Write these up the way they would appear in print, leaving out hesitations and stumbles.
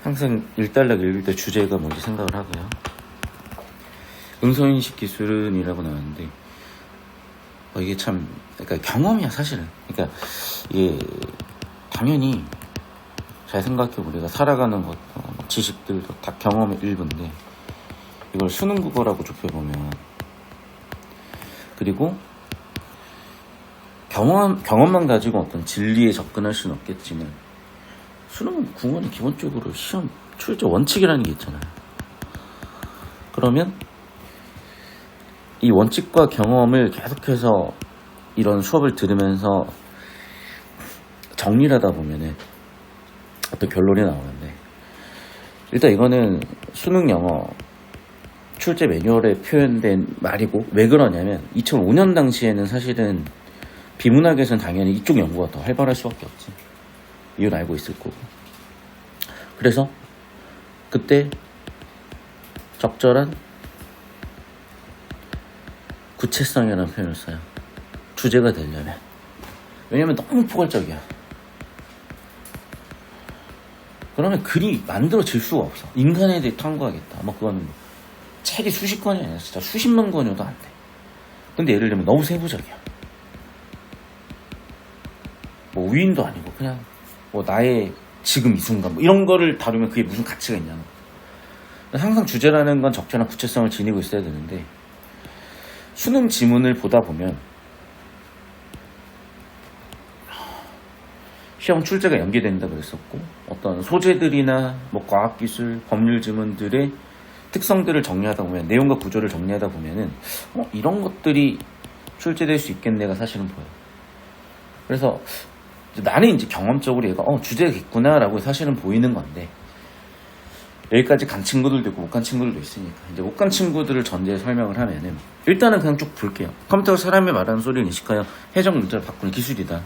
항상 일단락 읽을 때 주제가 뭔지 생각을 하고요. 음성인식 기술은이라고 나왔는데 이게 참 그러니까 경험이야 사실은. 그러니까 이게 당연히 잘 생각해 우리가 살아가는 것 지식들도 다 경험의 일부인데 이걸 수능 국어라고 좁혀보면 그리고 경험만 가지고 어떤 진리에 접근할 수는 없겠지만 수능 국어는 기본적으로 시험 출제 원칙이라는 게 있잖아요. 그러면 이 원칙과 경험을 계속해서 이런 수업을 들으면서 정리를 하다 보면은 어떤 결론이 나오는데 일단 이거는 수능 영어 출제 매뉴얼에 표현된 말이고 왜 그러냐면 2005년 당시에는 사실은 비문학에서는 당연히 이쪽 연구가 더 활발할 수밖에 없지. 이유는 알고 있을 거고. 그래서 그때 적절한 구체성이라는 표현을 써요. 주제가 되려면. 왜냐면 너무 포괄적이야. 그러면 글이 만들어질 수가 없어. 인간에 대해 탐구하겠다. 그거는 책이 수십 권이 아니라 진짜 수십만 권이어도 안 돼. 근데 예를 들면 너무 세부적이야. 위인도 아니고 그냥 나의 지금 이 순간 이런 거를 다루면 그게 무슨 가치가 있냐는 거야. 항상 주제라는 건 적절한 구체성을 지니고 있어야 되는데 수능 지문을 보다 보면 시험 출제가 연기된다 그랬었고 어떤 소재들이나 과학기술, 법률 지문들의 특성들을 정리하다 보면 내용과 구조를 정리하다 보면은 이런 것들이 출제될 수 있겠네가 사실은 보여. 그래서 나는 이제 경험적으로 얘가 주제가 있구나라고 사실은 보이는 건데 여기까지 간 친구들도 있고 못 간 친구들도 있으니까 이제 못 간 친구들을 전제에 설명을 하면은 일단은 그냥 쭉 볼게요. 컴퓨터가 사람이 말하는 소리를 인식하여 해석 문자를 바꾸는 기술이다.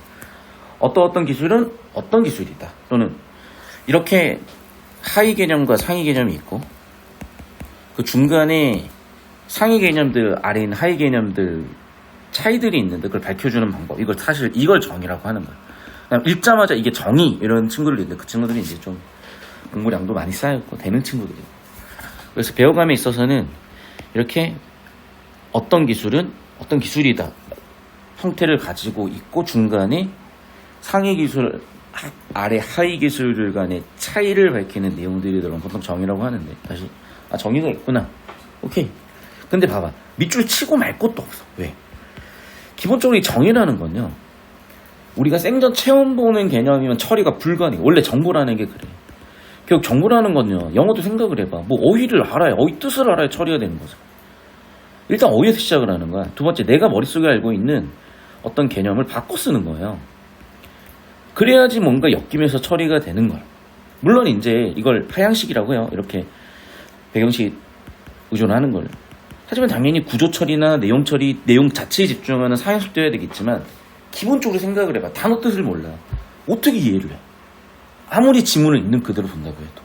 어떤 기술은 어떤 기술이다. 또는 이렇게 하위 개념과 상위 개념이 있고 그 중간에 상위 개념들 아래에 있는 하위 개념들 차이들이 있는데 그걸 밝혀주는 방법. 이걸 정의라고 하는 거야. 읽자마자 이게 정의 이런 친구들이 있는데 그 친구들이 이제 좀 공부량도 많이 쌓였고 되는 친구들이고. 그래서 배워감에 있어서는 이렇게 어떤 기술은 어떤 기술이다 형태를 가지고 있고 중간에 상위 기술 아래 하위 기술들 간의 차이를 밝히는 내용들이 들어가면 보통 정의라고 하는데 다시 정의가 있구나. 오케이. 근데 봐봐 밑줄 치고 말 것도 없어. 왜? 기본적으로 이 정의라는 건요 우리가 생전 체험 보는 개념이면 처리가 불가능해. 원래 정보라는 게 그래. 결국 정보라는 건요 영어도 생각을 해봐. 어휘를 알아야 어휘 뜻을 알아야 처리가 되는 거죠. 일단 어휘에서 시작을 하는 거야. 두 번째 내가 머릿속에 알고 있는 어떤 개념을 바꿔 쓰는 거예요. 그래야지 뭔가 엮이면서 처리가 되는 거야. 물론 이제 이걸 파양식이라고 해요. 이렇게 배경식 의존하는 걸. 하지만 당연히 구조 처리나 내용 처리, 내용 자체에 집중하는 사양식도 해야 되겠지만 기본적으로 생각을 해봐. 단어 뜻을 몰라. 어떻게 이해를 해? 아무리 지문을 있는 그대로 본다고 해도.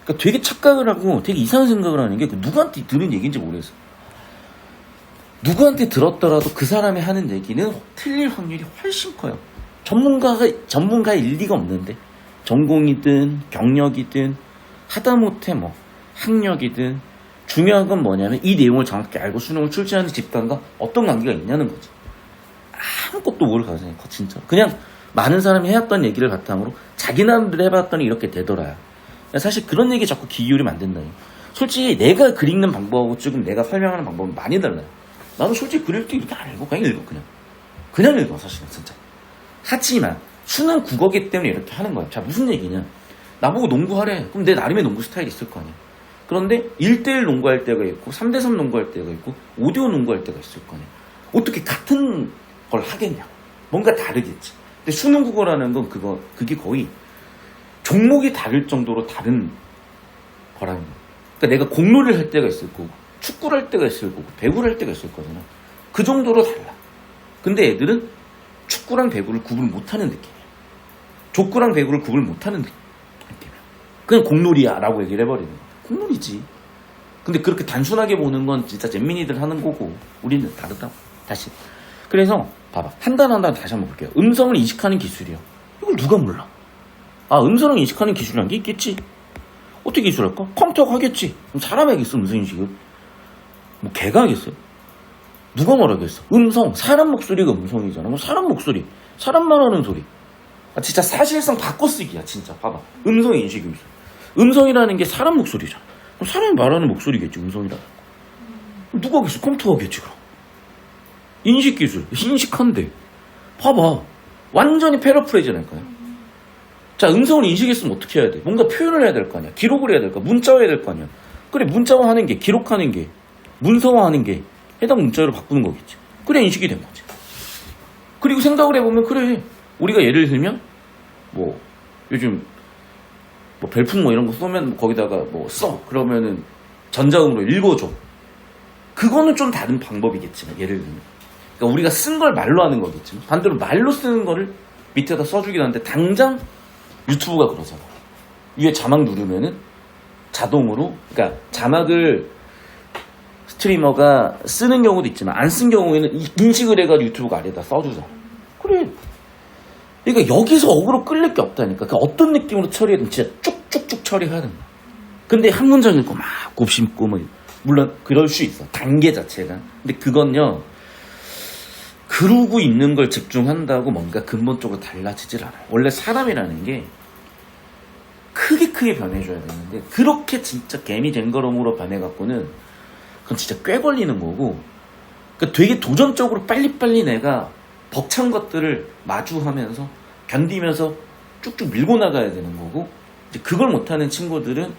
그러니까 되게 착각을 하고 되게 이상한 생각을 하는 게 누구한테 들은 얘기인지 모르겠어. 누구한테 들었더라도 그 사람이 하는 얘기는 틀릴 확률이 훨씬 커요. 전문가일 리가 없는데 전공이든 경력이든 하다못해 학력이든 중요한 건 뭐냐면 이 내용을 정확히 알고 수능을 출제하는 집단과 어떤 관계가 있냐는 거지. 아무것도 모를 가능성이 커 진짜. 그냥 많은 사람이 해왔던 얘기를 바탕으로 자기 나름대로 해봤더니 이렇게 되더라. 사실 그런 얘기 자꾸 귀 기울이면 안 된다. 솔직히 내가 글 읽는 방법하고 지금 내가 설명하는 방법은 많이 달라요. 나도 솔직히 글 읽기 이렇게 안 읽어. 그냥 읽어. 그냥 읽어 사실은 진짜. 하지만 수능 국어기 때문에 이렇게 하는 거야. 자 무슨 얘기냐. 나보고 농구하래. 그럼 내 나름의 농구 스타일이 있을 거 아니야. 그런데 1대1 농구할 때가 있고 3대3 농구할 때가 있고 5대5 농구할 때가 있을 거 아니야. 어떻게 같은 걸 하겠냐고. 뭔가 다르겠지. 근데 수능 국어라는 건 그게 거의 종목이 다를 정도로 다른 거라는 거야. 그러니까 내가 공놀이를 할 때가 있을 거고 축구를 할 때가 있을 거고 배구를 할 때가 있을 거잖아. 그 정도로 달라. 근데 애들은 축구랑 배구를 구분 못하는 느낌이야. 족구랑 배구를 구분 못하는 느낌이야. 그냥 공놀이야 라고 얘기를 해버리는 거야. 공놀이지. 근데 그렇게 단순하게 보는 건 진짜 잼민이들 하는 거고 우리는 다르다고. 다시. 그래서 봐봐. 한 단 한 단 다시 한번 볼게요. 음성을 인식하는 기술이요. 이걸 누가 몰라? 음성을 인식하는 기술이란 게 있겠지. 어떻게 기술할까? 컴퓨터가 하겠지. 그럼 사람이 하겠어, 음성인식을? 뭐 개가 하겠어요? 누가 말하겠어? 음성, 사람 목소리가 음성이잖아. 그럼 사람 목소리, 사람 말하는 소리. 아, 진짜 사실상 바꿔쓰기야, 진짜. 봐봐. 음성인식이 있어. 음성이라는 게 사람 목소리잖아. 그럼 사람이 말하는 목소리겠지, 음성이라는 거. 누가 하겠어? 컴퓨터가 하겠지, 그럼. 인식기술, 인식한대. 봐봐. 완전히 패러프레이즈라니까요. 자, 음성을 인식했으면 어떻게 해야 돼? 뭔가 표현을 해야 될 거 아니야. 기록을 해야 될 거, 문자화해야 될 거 아니야. 그래, 문자화하는 게, 기록하는 게, 문서화하는 게 해당 문자로 바꾸는 거겠지. 그래, 인식이 된 거지. 그리고 생각을 해보면, 그래, 우리가 예를 들면, 뭐, 요즘, 뭐, 별풍 뭐 이런 거 쏘면 거기다가 뭐 써. 그러면은 전자음으로 읽어줘. 그거는 좀 다른 방법이겠지만, 예를 들면. 그러니까 우리가 쓴 걸 말로 하는 거겠지만, 반대로 말로 쓰는 거를 밑에다 써주긴 하는데, 당장 유튜브가 그러잖아. 위에 자막 누르면은 자동으로, 그러니까 자막을 스트리머가 쓰는 경우도 있지만 안 쓴 경우에는 인식을 해가지고 유튜브가 아래에다 써주잖아. 그래. 그러니까 여기서 어그로 끌릴 게 없다니까. 그러니까 어떤 느낌으로 처리해든 진짜 쭉쭉쭉 처리해야 된다. 근데 한 문장 읽고 막 곱씹고 뭐 물론 그럴 수 있어. 단계 자체가. 근데 그건요. 그러고 있는 걸 집중한다고 뭔가 근본적으로 달라지질 않아요. 원래 사람이라는 게 크게 변해줘야 되는데 그렇게 진짜 개미 쟁거럼으로 변해갖고는 그건 진짜 꽤 걸리는 거고, 그러니까 되게 도전적으로 빨리빨리 내가 벅찬 것들을 마주하면서 견디면서 쭉쭉 밀고 나가야 되는 거고, 이제 그걸 못하는 친구들은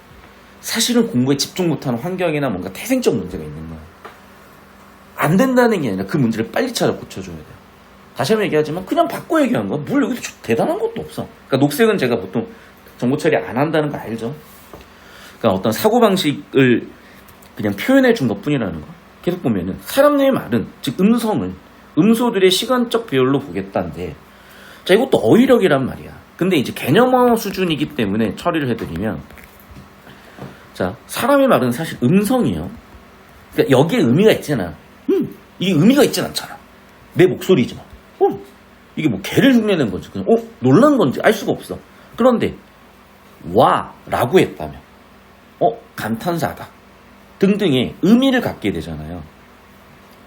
사실은 공부에 집중 못하는 환경이나 뭔가 태생적 문제가 있는 거야. 안 된다는 게 아니라 그 문제를 빨리 찾아 고쳐줘야 돼요. 다시 한번 얘기하지만 그냥 바꿔 얘기한 거야. 뭘 여기서 대단한 것도 없어. 그러니까 녹색은 제가 보통 정보 처리 안 한다는 거 알죠? 그러니까 어떤 사고방식을 그냥 표현해 준 것 뿐이라는 거. 계속 보면은 사람의 말은, 즉 음성은 음소들의 시간적 배열로 보겠다는데, 자, 이것도 어휘력이란 말이야. 근데 이제 개념어 수준이기 때문에 처리를 해드리면, 자, 사람의 말은 사실 음성이에요. 그러니까 여기에 의미가 있잖아. 이게 의미가 있진 않잖아. 내 목소리지만. 이게 뭐 개를 흉내낸 건지, 그냥, 놀란 건지 알 수가 없어. 그런데, 와, 라고 했다면, 감탄사다. 등등의 의미를 갖게 되잖아요.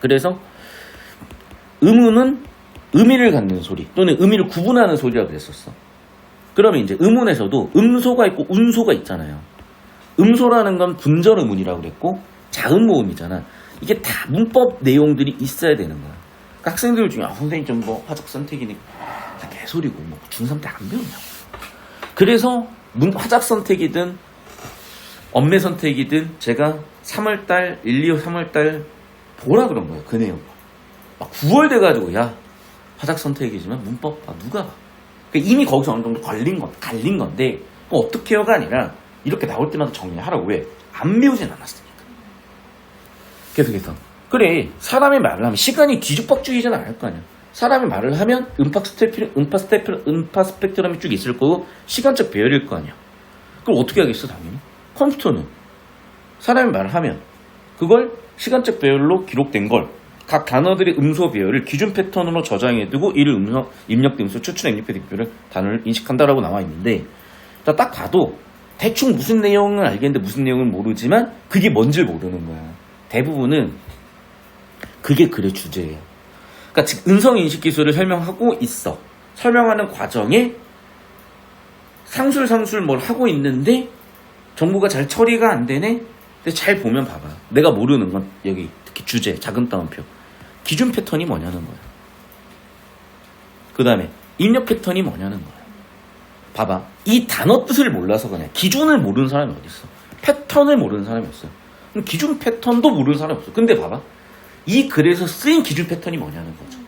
그래서, 의문은 의미를 갖는 소리, 또는 의미를 구분하는 소리라고 그랬었어. 그러면 이제 의문에서도 음소가 있고 운소가 있잖아요. 음소라는 건 분절 의문이라고 그랬고, 자음 모음이잖아. 이게 다 문법 내용들이 있어야 되는 거야. 그러니까 학생들 중에, 선생님 좀 뭐 화적 선택이니까 다 개소리고, 뭐 중3 때 안 배우냐고. 그래서 화작 선택이든 엄매 선택이든 제가 3월달, 1, 2, 3월달 보라 그런 거예요. 그 내용. 막 9월 돼가지고, 야, 화작 선택이지만 문법, 누가 봐. 그러니까 이미 거기서 어느 정도 갈린 건데, 어떻게 해요가 아니라 이렇게 나올 때마다 정리하라고. 왜? 안 배우진 않았으니까. 계속해서. 그래, 사람의 말을 하면 시간이 뒤죽박죽이잖아, 알 거 아니야. 사람의 말을 하면 음파 스펙트럼이 쭉 있을 거고 시간적 배열일 거 아니야. 그럼 어떻게 하겠어, 당연히? 컴퓨터는 사람의 말을 하면 그걸 시간적 배열로 기록된 걸 각 단어들의 음소 배열을 기준 패턴으로 저장해두고 이를 입력 등수, 추출 입력 등표를 단어를 인식한다라고 나와 있는데, 자, 딱 봐도 대충 무슨 내용은 알겠는데 무슨 내용은 모르지만 그게 뭔지를 모르는 거야. 대부분은 그게 글의 주제예요. 그러니까 즉 음성인식 기술을 설명하고 있어. 설명하는 과정에 상술 뭘 하고 있는데 정보가 잘 처리가 안 되네? 근데 잘 보면 봐봐. 내가 모르는 건 여기 특히 주제, 작은 따옴표. 기준 패턴이 뭐냐는 거야. 그 다음에 입력 패턴이 뭐냐는 거야. 봐봐. 이 단어 뜻을 몰라서 그냥 기준을 모르는 사람이 어딨어. 패턴을 모르는 사람이 없어요. 기준 패턴도 모르는 사람이 없어. 근데 봐봐. 이 글에서 쓰인 기준 패턴이 뭐냐는 거죠.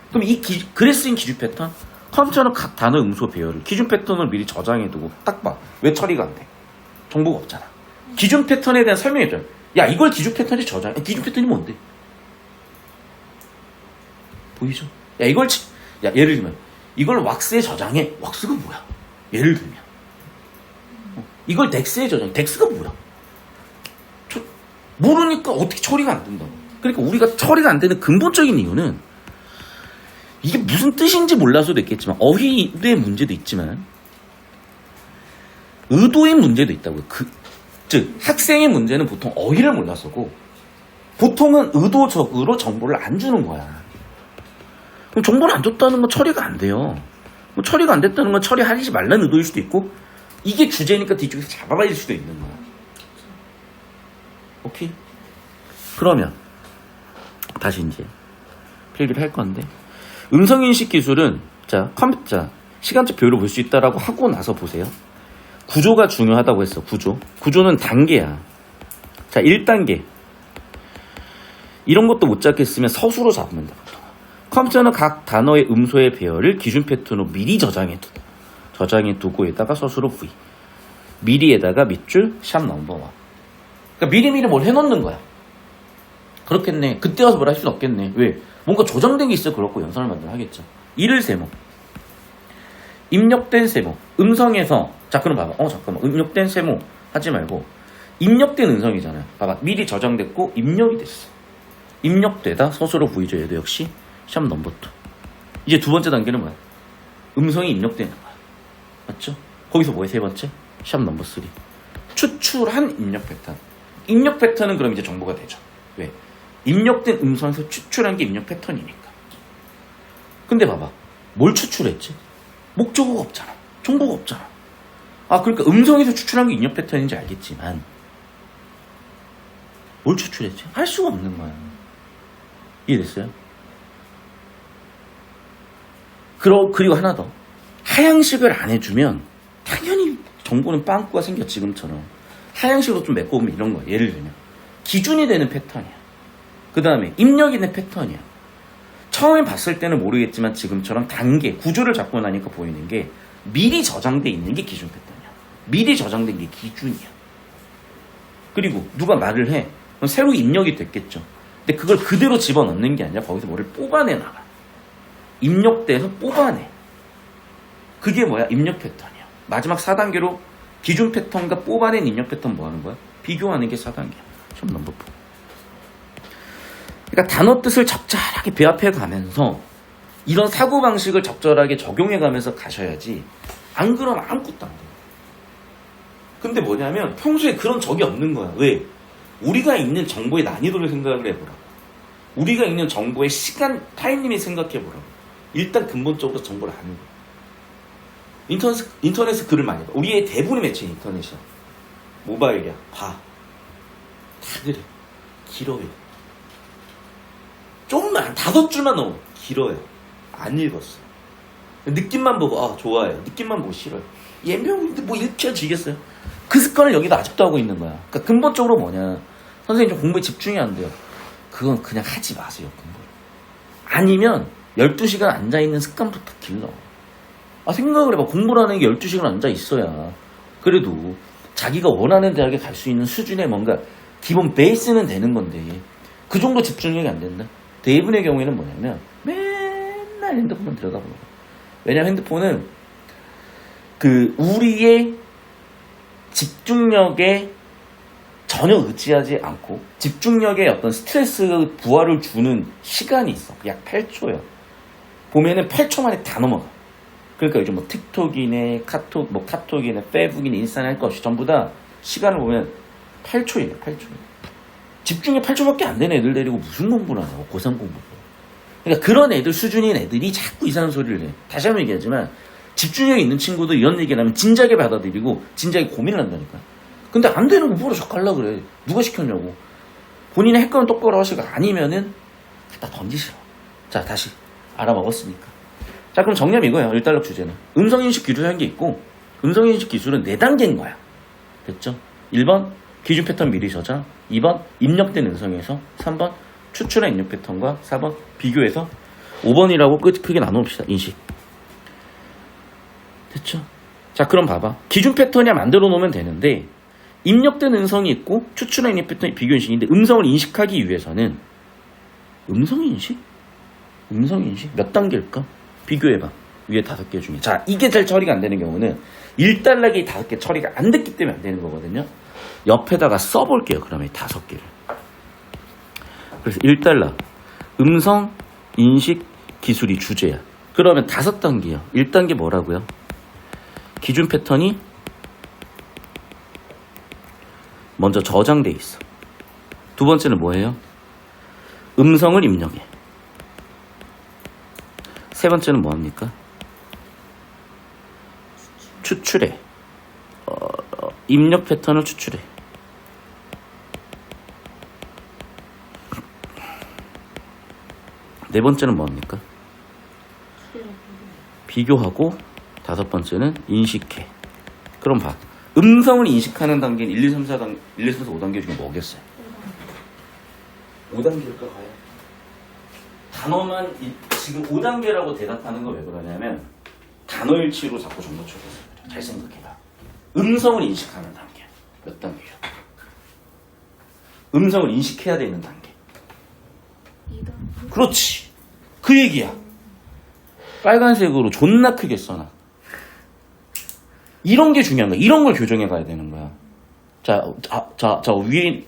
그럼 이 글에 쓰인 기준 패턴, 컴퓨터는 각 단어 음소 배열을 기준 패턴을 미리 저장해두고 딱 봐. 왜 처리가 안 돼? 정보가 없잖아. 기준 패턴에 대한 설명해줘요. 야, 이걸 기준 패턴에 저장해. 기준 패턴이 뭔데? 보이죠? 야, 예를 들면 이걸 왁스에 저장해. 왁스가 뭐야? 예를 들면 이걸 덱스에 저장해. 덱스가 뭐야? 모르니까 어떻게 처리가 안 된다고. 그러니까 우리가 처리가 안 되는 근본적인 이유는 이게 무슨 뜻인지 몰라서도 있겠지만 어휘의 문제도 있지만 의도의 문제도 있다고요. 즉 학생의 문제는 보통 어휘를 몰라서고 보통은 의도적으로 정보를 안 주는 거야. 그럼 정보를 안 줬다는 건 처리가 안 돼요. 뭐 처리가 안 됐다는 건 처리하지 말라는 의도일 수도 있고 이게 주제니까 뒤쪽에서 잡아봐야 될 수도 있는 거야. 오케이? 그러면 다시 이제 필기를 할 건데 음성인식 기술은 자 컴퓨터 시간적 배우를 볼 수 있다라고 하고 나서 보세요. 구조가 중요하다고 했어. 구조는 단계야. 자 1단계 이런 것도 못 잡겠으면 서술로 잡으면 돼. 컴퓨터는 각 단어의 음소의 배열을 기준 패턴으로 미리 저장해 두고에다가 서술로 V 미리에다가 밑줄 샵 넘버 원. 그러니까 미리미리 뭘 해놓는 거야. 그렇겠네. 그때 와서 뭘 할 수는 없겠네. 왜? 뭔가 조정된 게 있어. 그렇고 연산을 만들어 하겠죠. 이를 세모 입력된 세모 음성에서 자 그럼 봐봐. 잠깐만 입력된 세모 하지 말고 입력된 음성이잖아요. 봐봐 미리 저장됐고 입력이 됐어. 입력되다 서술로 V죠. 얘도 역시 샵 넘버 2. 이제 두 번째 단계는 뭐야? 음성이 입력되는 거야. 맞죠? 거기서 뭐야? 세 번째 샵 넘버 3 추출한 입력 패턴. 입력 패턴은 그럼 이제 정보가 되죠. 왜? 입력된 음성에서 추출한 게 입력 패턴이니까. 근데 봐봐 뭘 추출했지? 목적어가 없잖아. 정보가 없잖아. 그러니까 음성에서 추출한 게 입력 패턴인지 알겠지만 뭘 추출했지? 할 수가 없는 거야. 이해됐어요? 그리고 하나 더. 하향식을 안 해주면 당연히 정보는 빵꾸가 생겨. 지금처럼 하향식으로 좀 메꿔보면 이런 거야. 예를 들면 기준이 되는 패턴이야. 그 다음에 입력이 되는 패턴이야. 처음에 봤을 때는 모르겠지만 지금처럼 단계, 구조를 잡고 나니까 보이는 게 미리 저장돼 있는 게 기준 패턴이야. 미리 저장된 게 기준이야. 그리고 누가 말을 해. 그럼 새로 입력이 됐겠죠. 근데 그걸 그대로 집어넣는 게 아니라 거기서 뭐를 뽑아내 나가. 입력돼서 뽑아내. 그게 뭐야? 입력 패턴이야. 마지막 4단계로 기준 패턴과 뽑아낸 입력 패턴 뭐 하는 거야? 비교하는 게 4단계야. 샵 넘버 4. 그러니까 단어 뜻을 적절하게 배합해 가면서 이런 사고방식을 적절하게 적용해 가면서 가셔야지 안 그러면 아무것도 안 돼요. 근데 뭐냐면 평소에 그런 적이 없는 거야. 왜? 우리가 읽는 정보의 난이도를 생각을 해보라. 우리가 읽는 정보의 시간, 타임리밋 생각해보라. 일단 근본적으로 정보를 아는 거야. 인터넷에 글을 많이 봐. 우리의 대부분의 매체는 인터넷이야. 모바일이야. 봐. 다들 길어요. 조금만 5줄만 넘어. 길어요. 안 읽었어. 느낌만 보고 좋아요. 느낌만 보고 싫어요. 예명인데 뭐 읽혀지겠어요. 그 습관을 여기다 아직도 하고 있는 거야. 그러니까 근본적으로 뭐냐. 선생님 좀 공부에 집중이 안 돼요. 그건 그냥 하지 마세요. 공부. 아니면 12시간 앉아있는 습관부터 길러. 생각을 해봐. 공부를 하는 게 12시간 앉아 있어야 그래도 자기가 원하는 대학에 갈 수 있는 수준의 뭔가 기본 베이스는 되는 건데 그 정도 집중력이 안 된다? 대부분의 경우에는 뭐냐면 맨날 핸드폰만 들여다보는 거야. 왜냐면 핸드폰은 우리의 집중력에 전혀 의지하지 않고 집중력에 어떤 스트레스 부하를 주는 시간이 있어. 약 8초야. 보면은 8초 만에 다 넘어가. 그러니까 요즘 뭐 틱톡이네, 카톡이네, 페이북이네, 인스타네 할 것 없이 전부 다 시간을 보면 8초이네, 8초. 집중력 8초밖에 안 되는 애들 데리고 무슨 공부를 하냐고, 고3 공부를. 그러니까 그런 애들 수준인 애들이 자꾸 이상한 소리를 해. 다시 한번 얘기하지만 집중력이 있는 친구도 이런 얘기를 하면 진작에 받아들이고 진작에 고민을 한다니까. 근데 안 되는 거 뭐로 자꾸 하려고 그래. 누가 시켰냐고. 본인이 할 거는 똑바로 하시고 아니면은 갖다 던지시라. 자, 다시 알아먹었으니까. 자, 그럼 정리하면 이거예요. 1달러 주제는. 음성인식 기술이라는 게 있고 음성인식 기술은 4단계인 거야. 됐죠? 1번 기준 패턴 미리 저장, 2번 입력된 음성에서, 3번 추출한 입력 패턴과 4번 비교해서, 5번이라고 크게 나눠봅시다. 인식. 됐죠? 자, 그럼 봐봐. 기준 패턴이야 만들어 놓으면 되는데 입력된 음성이 있고 추출한 입력 패턴이 비교 인식인데 음성을 인식하기 위해서는 음성인식 몇 단계일까? 비교해봐. 위에 5개 중에. 자, 이게 잘 처리가 안 되는 경우는 1달러기 5개 처리가 안 됐기 때문에 안 되는 거거든요. 옆에다가 써볼게요. 그러면 5개를. 그래서 1달러 음성 인식 기술이 주제야. 그러면 5단계요. 1단계 뭐라고요? 기준 패턴이 먼저 저장돼 있어. 두 번째는 뭐예요? 음성을 입력해. 세 번째는 뭐합니까? 추출해. 입력 패턴을 추출해. 네 번째는 뭐합니까? 비교하고 다섯 번째는 인식해. 그럼 봐. 음성을 인식하는 단계는 1, 2, 3, 4단계, 1, 2, 3, 4, 5단계 중에 뭐겠어요? 5단계일까 봐요. 단어만 지금 5단계라고 대답하는 거 왜 그러냐면 단어일치로 자꾸 정보 처리해서 그래. 잘 생각해봐. 음성을 인식하는 단계. 몇 단계야? 음성을 인식해야 되는 단계. 2단계. 그렇지. 그 얘기야. 빨간색으로 존나 크게 써놔. 이런 게 중요한 거야. 이런 걸 교정해 가야 되는 거야. 자, 위에,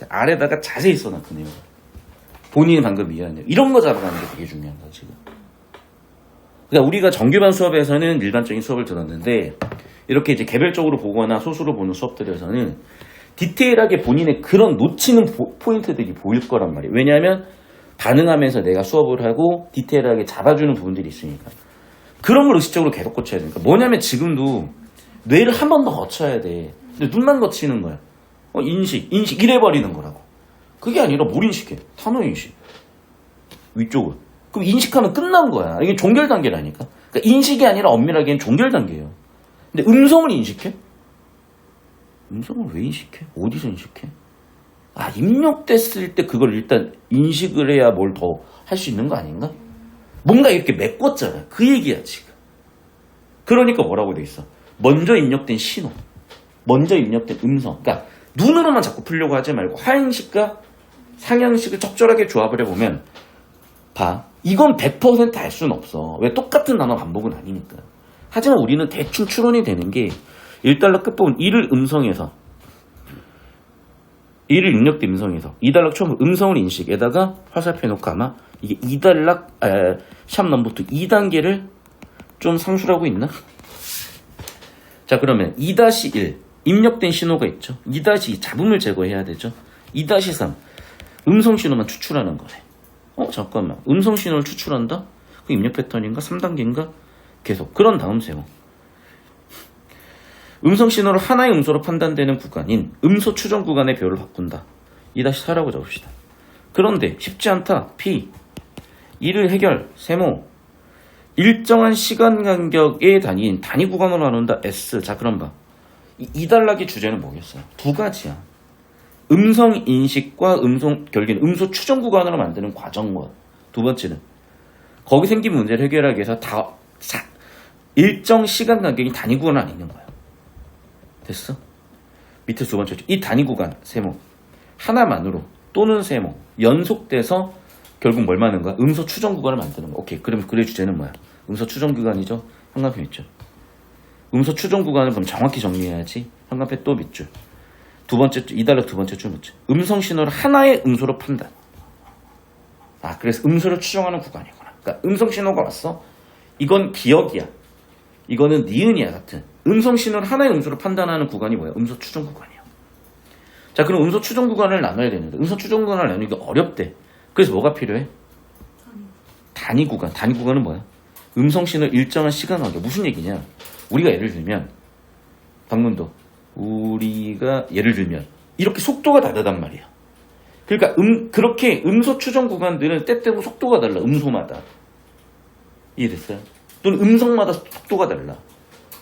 아래다가 자세히 써놔, 그 내용을. 본인이 방금 이해한 내용. 이런 거 잡아가는 게 되게 중요한 거야, 지금. 그러니까 우리가 정규반 수업에서는 일반적인 수업을 들었는데, 이렇게 이제 개별적으로 보거나 소수로 보는 수업들에서는 디테일하게 본인의 그런 놓치는 포인트들이 보일 거란 말이에요. 왜냐하면 반응하면서 내가 수업을 하고 디테일하게 잡아주는 부분들이 있으니까. 그런 걸 의식적으로 계속 고쳐야 되니까. 뭐냐면 지금도 뇌를 한 번 더 거쳐야 돼. 근데 눈만 거치는 거야. 인식 이래버리는 거라고. 그게 아니라 뭘 인식해? 단어 인식. 위쪽을. 그럼 인식하면 끝난 거야. 이게 종결 단계라니까. 그러니까 인식이 아니라 엄밀하게는 종결 단계예요. 근데 음성을 인식해? 음성을 왜 인식해? 어디서 인식해? 입력됐을 때 그걸 일단 인식을 해야 뭘 더 할 수 있는 거 아닌가? 뭔가 이렇게 메꿨잖아. 그 얘기야, 지금. 그러니까 뭐라고 돼 있어? 먼저 입력된 신호. 먼저 입력된 음성. 그러니까 눈으로만 자꾸 풀려고 하지 말고 하행식과 상향식을 적절하게 조합을 해보면 봐. 이건 100% 알 수는 없어. 왜 똑같은 단어 반복은 아니니까. 하지만 우리는 대충 추론이 되는 게 1달러 끝부분 1을 음성에서 1을 입력된 음성에서 2달러 처음 음성을 인식에다가 화살표 해놓고 아마 이게 2달러 샵 넘버 2 2단계를 좀 상술하고 있나? 자, 그러면 2-1 입력된 신호가 있죠. 2-2 잡음을 제거해야 되죠. 2-3 음성 신호만 추출하는 거네. 잠깐만. 음성 신호를 추출한다? 그 입력 패턴인가? 3단계인가? 계속. 그런 다음 세워. 음성 신호를 하나의 음소로 판단되는 구간인 음소 추정 구간의 배열을 바꾼다. 2-4라고 적읍시다. 그런데 쉽지 않다. P. 이를 해결. 세모. 일정한 시간 간격의 단위인 단위 구간으로 나눈다. S. 자, 그럼 봐. 이 2단락의 주제는 뭐겠어요? 두 가지야. 음성 인식과 결국엔 음소 추정 구간으로 만드는 과정과 두 번째는 거기 생긴 문제를 해결하기 위해서 일정 시간 간격이 단위 구간 안에 있는 거야. 됐어? 밑에 두 번째 이 단위 구간 세모 하나만으로 또는 세모 연속돼서 결국 뭘 만드는 거야? 음소 추정 구간을 만드는 거야. 오케이. 그럼 그의 주제는 뭐야? 음소 추정 구간이죠. 한간표 밑줄. 음소 추정 구간을 그럼 정확히 정리해야지. 한간표 또 밑줄. 두 번째 줄, 2달러 두 번째 줄 밑줄. 음성 신호를 하나의 음소로 판단. 그래서 음소를 추정하는 구간이구나. 그러니까 음성 신호가 왔어. 이건 기억이야. 이거는 니은이야 같은. 음성 신호를 하나의 음소로 판단하는 구간이 뭐야? 음소 추정 구간이야. 자, 그럼 음소 추정 구간을 나눠야 되는데 음소 추정 구간을 나누기가 어렵대. 그래서 뭐가 필요해? 단위 구간. 단위 구간은 뭐야? 음성 신호를 일정한 시간 간격. 무슨 얘기냐? 우리가 예를 들면 방문도 우리가 예를 들면 이렇게 속도가 다르단 말이야. 그러니까 그렇게 음소 추정 구간들은 때때로 속도가 달라. 음소마다. 이해됐어요? 또는 음성마다 속도가 달라.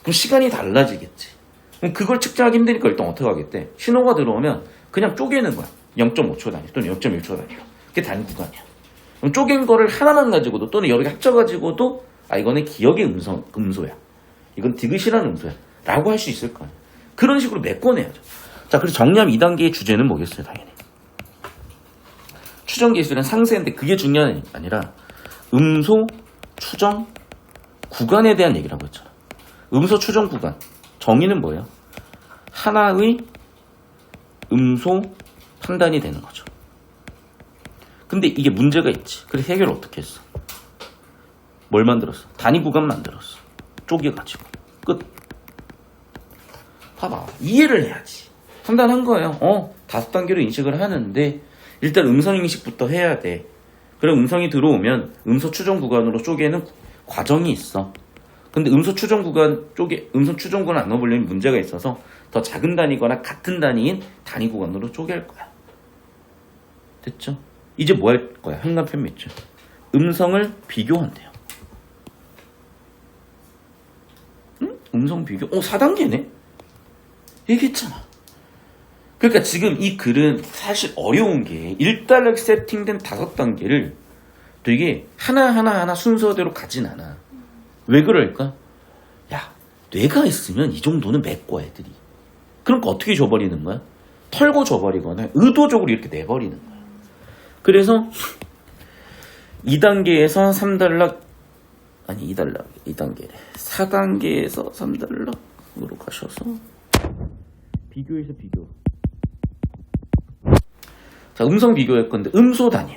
그럼 시간이 달라지겠지. 그럼 그걸 측정하기 힘드니까 일단 어떻게 하겠대? 신호가 들어오면 그냥 쪼개는 거야. 0.5초 단위 또는 0.1초 단위로. 그게 단위 구간이야. 그럼 쪼갠 거를 하나만 가지고도 또는 여러 개 합쳐가지고도 이거는 기억의 음소야. 이건 디귿이라는 음소야. 라고 할 수 있을 거 아니야. 그런 식으로 메꿔내야죠. 자, 그래서 정리함 2단계의 주제는 뭐겠어요? 당연히. 추정 기술은 상세인데 그게 중요한 게 아니라 음소 추정 구간에 대한 얘기라고 했잖아. 음소 추정 구간. 정의는 뭐예요? 하나의 음소 판단이 되는 거죠. 근데 이게 문제가 있지. 그래서 해결을 어떻게 했어? 뭘 만들었어? 단위 구간 만들었어. 쪼개가지고. 끝. 봐봐. 이해를 해야지. 판단한 거예요. 5단계로 인식을 하는데 일단 음성 인식부터 해야 돼. 그럼 음성이 들어오면 음소 추정 구간으로 쪼개는 과정이 있어. 근데 음소 추정 구간 안 넣어보려면 문제가 있어서 더 작은 단위거나 같은 단위인 단위 구간으로 쪼갤 거야. 됐죠? 이제 뭐 할 거야? 현관 편미죠. 음성을 비교한대요. 응? 음성 비교? 4단계네? 얘기했잖아. 그러니까 지금 이 글은 사실 어려운 게 일단락 세팅된 5단계를 되게 하나하나 순서대로 가진 않아. 왜 그럴까? 야, 뇌가 있으면 이 정도는 메꿔 애들이. 그러니까 어떻게 줘버리는 거야? 털고 줘버리거나 의도적으로 이렇게 내버리는 거야. 그래서 2단계에서 3단락 2단계래. 4단계에서 3단락으로 가셔서 비교해서 비교. 자, 음성 비교할 건데 음소 단위.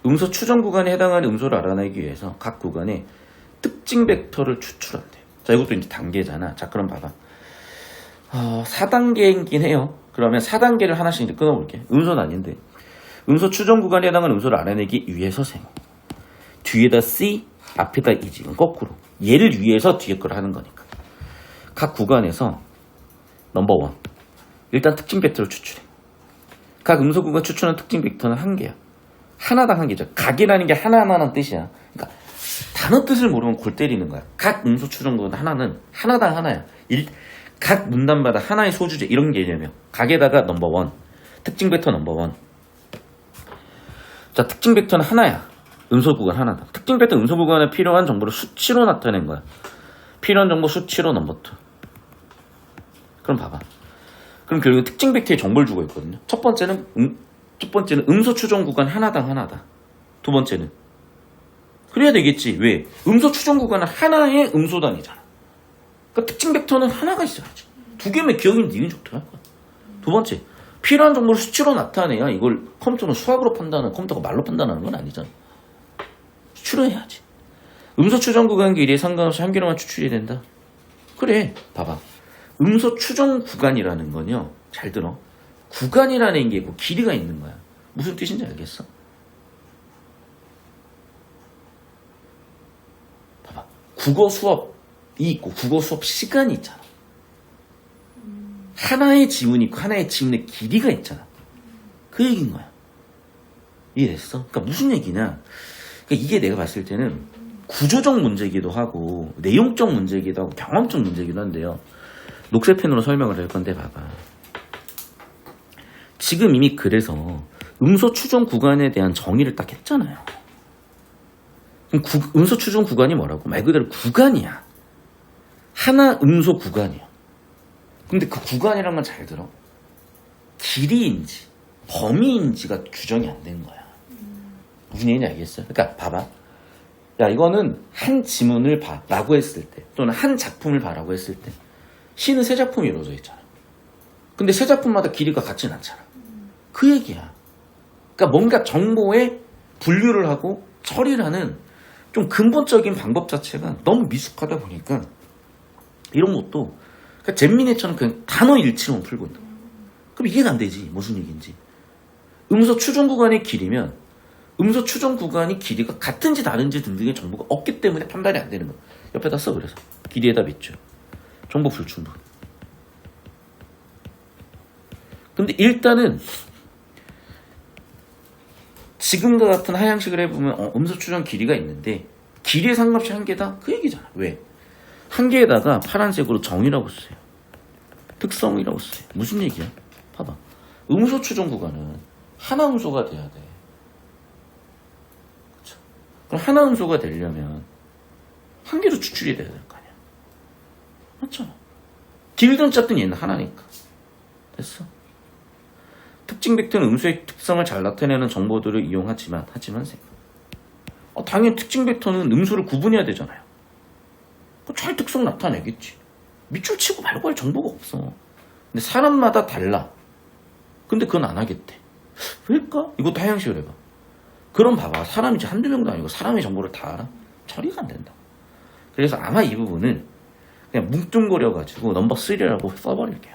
음소 추정 구간에 해당하는 음소를 알아내기 위해서 각 구간에 특징 벡터를 추출한대요. 자, 이것도 이제 단계잖아. 자, 그럼 봐봐. 4단계이긴 해요. 그러면 4단계를 하나씩 이제 끊어볼게. 음소는 아닌데. 음소 추정 구간에 해당하는 음소를 알아내기 위해서 생. 뒤에다 C, 앞에다 E 지금 거꾸로. 얘를 위해서 뒤에 걸 하는 거니까. 각 구간에서 넘버 1. 일단 특징 벡터를 추출해. 각 음소 구간 추출하는 특징 벡터는 1개야. 하나당 1개죠. 각이라는 게 하나하나는 뜻이야. 그러니까 단어 뜻을 모르면 골 때리는 거야. 각 음소 추정 구간 하나는 하나당 하나야. 각 문단마다 하나의 소주제 이런 개념이야. 각에다가 넘버 1. 특징 벡터 넘버 1. 자, 특징 벡터는 하나야. 음소 구간 하나다. 특징 벡터 음소 구간에 필요한 정보를 수치로 나타낸 거야. 필요한 정보 수치로 넘버 2. 그럼 봐봐. 그럼 결국 특징 벡터에 정보를 주고 있거든요. 첫 번째는 음소 추정 구간 하나당 하나다. 두 번째는 그래야 되겠지. 왜? 음소 추정 구간은 하나의 음소 단위잖아. 그러니까 특징 벡터는 하나가 있어야지. 2개면 기억이 니은 좋다 할 거야. 두 번째, 필요한 정보를 수치로 나타내야 이걸 컴퓨터는 수학으로 판단하는, 컴퓨터가 말로 판단하는 건 아니잖아. 수치로 해야지. 음소 추정 구간 길이에 상관없이 한 개로만 추출이 된다. 그래, 봐봐. 음소 추정 구간이라는 건요, 잘 들어. 구간이라는 게 있고 길이가 있는 거야. 무슨 뜻인지 알겠어? 봐봐. 국어 수업이 있고 국어 수업 시간이 있잖아. 하나의 지문이 있고 하나의 지문의 길이가 있잖아. 그 얘기인 거야. 이해됐어? 그러니까 무슨 얘기냐? 그러니까 이게 내가 봤을 때는 구조적 문제이기도 하고 내용적 문제이기도 하고 경험적 문제이기도 한데요. 녹색펜으로 설명을 할 건데 봐봐. 지금 이미 그래서 음소 추정 구간에 대한 정의를 딱 했잖아요. 그럼 음소 추정 구간이 뭐라고? 말 그대로 구간이야. 하나 음소 구간이야. 근데 그 구간이란 건 잘 들어. 길이인지 범위인지가 규정이 안 된 거야. 무슨 얘기인지 알겠어? 그러니까 봐봐. 야, 이거는 한 지문을 봐 라고 했을 때 또는 한 작품을 봐라고 했을 때 시는 세 작품이 이루어져 있잖아. 근데 세 작품마다 길이가 같진 않잖아. 그 얘기야. 그러니까 뭔가 정보에 분류를 하고 처리를 하는 좀 근본적인 방법 자체가 너무 미숙하다 보니까 이런 것도 그러니까 잼민이처럼 그냥 단어 일치로만 풀고 있는 거야. 그럼 이해가 안 되지. 무슨 얘기인지. 음소 추정 구간의 길이면 음소 추정 구간이 길이가 같은지 다른지 등등의 정보가 없기 때문에 판단이 안 되는 거야. 옆에다 써. 그래서 길이에다 밑줄. 정보 불충분. 근데 일단은 지금과 같은 하향식을 해보면 음소 추정 길이가 있는데 길이에 상관없이 한 개다? 그 얘기잖아. 왜? 한 개에다가 파란색으로 정이라고 써요. 특성이라고 써요. 무슨 얘기야? 봐봐. 음소 추정 구간은 하나 음소가 돼야 돼. 그쵸? 그럼 하나 음소가 되려면 한 개로 추출이 돼야 될 거 아니야. 맞잖아. 길든 짧든 얘는 하나니까. 됐어? 특징 벡터는 음수의 특성을 잘 나타내는 정보들을 이용하지만 당연히 특징 벡터는 음수를 구분해야 되잖아요. 잘 특성 나타내겠지. 밑줄 치고 말고 할 정보가 없어. 근데 사람마다 달라. 근데 그건 안 하겠대. 왜일까? 이것도 하향식을 해봐. 그럼 봐봐. 사람이 이제 한두 명도 아니고 사람의 정보를 다 알아? 처리가 안 된다. 그래서 아마 이 부분은 그냥 뭉뚱거려가지고 넘버 3라고 써버릴게요.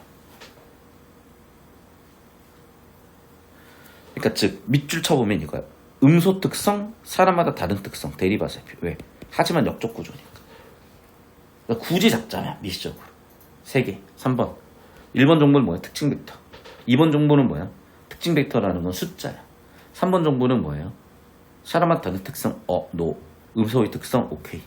그러니까 즉 밑줄 쳐보면 이거야. 음소 특성, 사람마다 다른 특성, 대리바세표. 왜? 하지만 역적 구조니까. 그러니까 굳이 잡자면 미시적으로 3개. 3번 1번 정보는 뭐야? 특징 벡터. 2번 정보는 뭐야? 특징 벡터라는 건 숫자야. 3번 정보는 뭐예요? 사람마다 다른 특성, 노. 음소의 특성, 오케이.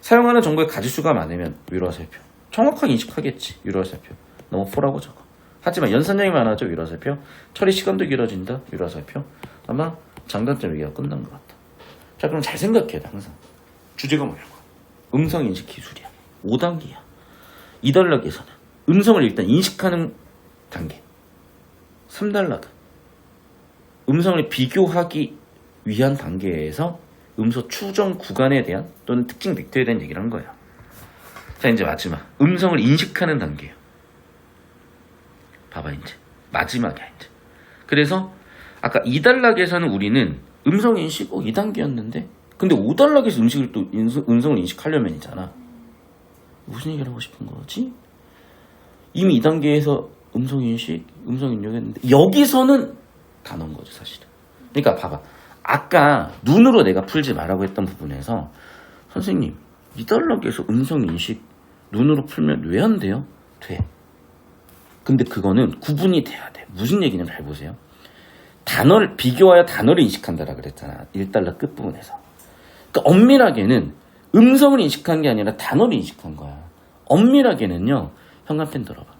사용하는 정보의 가지수가 많으면 위로화살표. 정확하게 인식하겠지. 위로화살표. 너무 4라고 적어. 하지만 연산량이 많아져. 위로화살표. 처리 시간도 길어진다. 위로화살표. 아마 장단점 얘기가 끝난 것 같다. 자, 그럼 잘 생각해야 돼. 항상 주제가 뭐냐고. 음성인식 기술이야. 5단계야. 이달락에서는 음성을 일단 인식하는 단계. 3달락은 음성을 비교하기 위한 단계에서 음소 추정 구간에 대한 또는 특징 벡터에 대한 얘기를 한 거야. 자, 이제 마지막 음성을 인식하는 단계예요. 봐봐, 이제 마지막이야. 이제 그래서 아까 2단락에서는 우리는 음성 인식 2단계였는데 근데 5단락에서 음성을 인식하려면이잖아. 무슨 얘기를 하고 싶은 거지? 이미 2단계에서 음성 인식, 음성 입력했는데 여기서는 다 넣은 거죠, 사실은. 그러니까 봐봐. 아까 눈으로 내가 풀지 말라고 했던 부분에서 선생님 2단락에서 음성 인식 눈으로 풀면 왜 안 돼요? 돼. 근데 그거는 구분이 돼야 돼. 무슨 얘기냐면 잘 보세요. 단어를 비교하여 단어를 인식한다라 그랬잖아. 1달락 끝부분에서. 그러니까 엄밀하게는 음성을 인식한 게 아니라 단어를 인식한 거야. 엄밀하게는요. 현관펜 들어봐.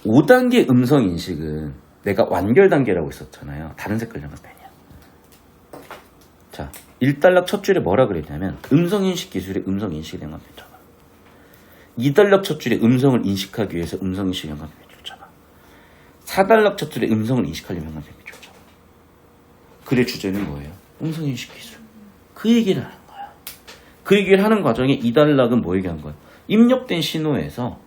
5단계 음성 인식은 내가 완결 단계라고 있었잖아요. 다른 색깔 현관펜이야. 자, 1달락 첫 줄에 뭐라 그랬냐면 음성 인식 기술의 음성 인식 현관펜 잡아. 2달락 첫 줄에 음성을 인식하기 위해서 음성 인식 현관펜 잡아. 4달락 첫 줄에 음성을 인식하려면 현관펜 잡아. 글의 주제는 뭐예요? 음성 인식 기술. 그 얘기를 하는 거야. 그 얘기를 하는 과정에 2달락은 뭐 얘기한 거야? 입력된 신호에서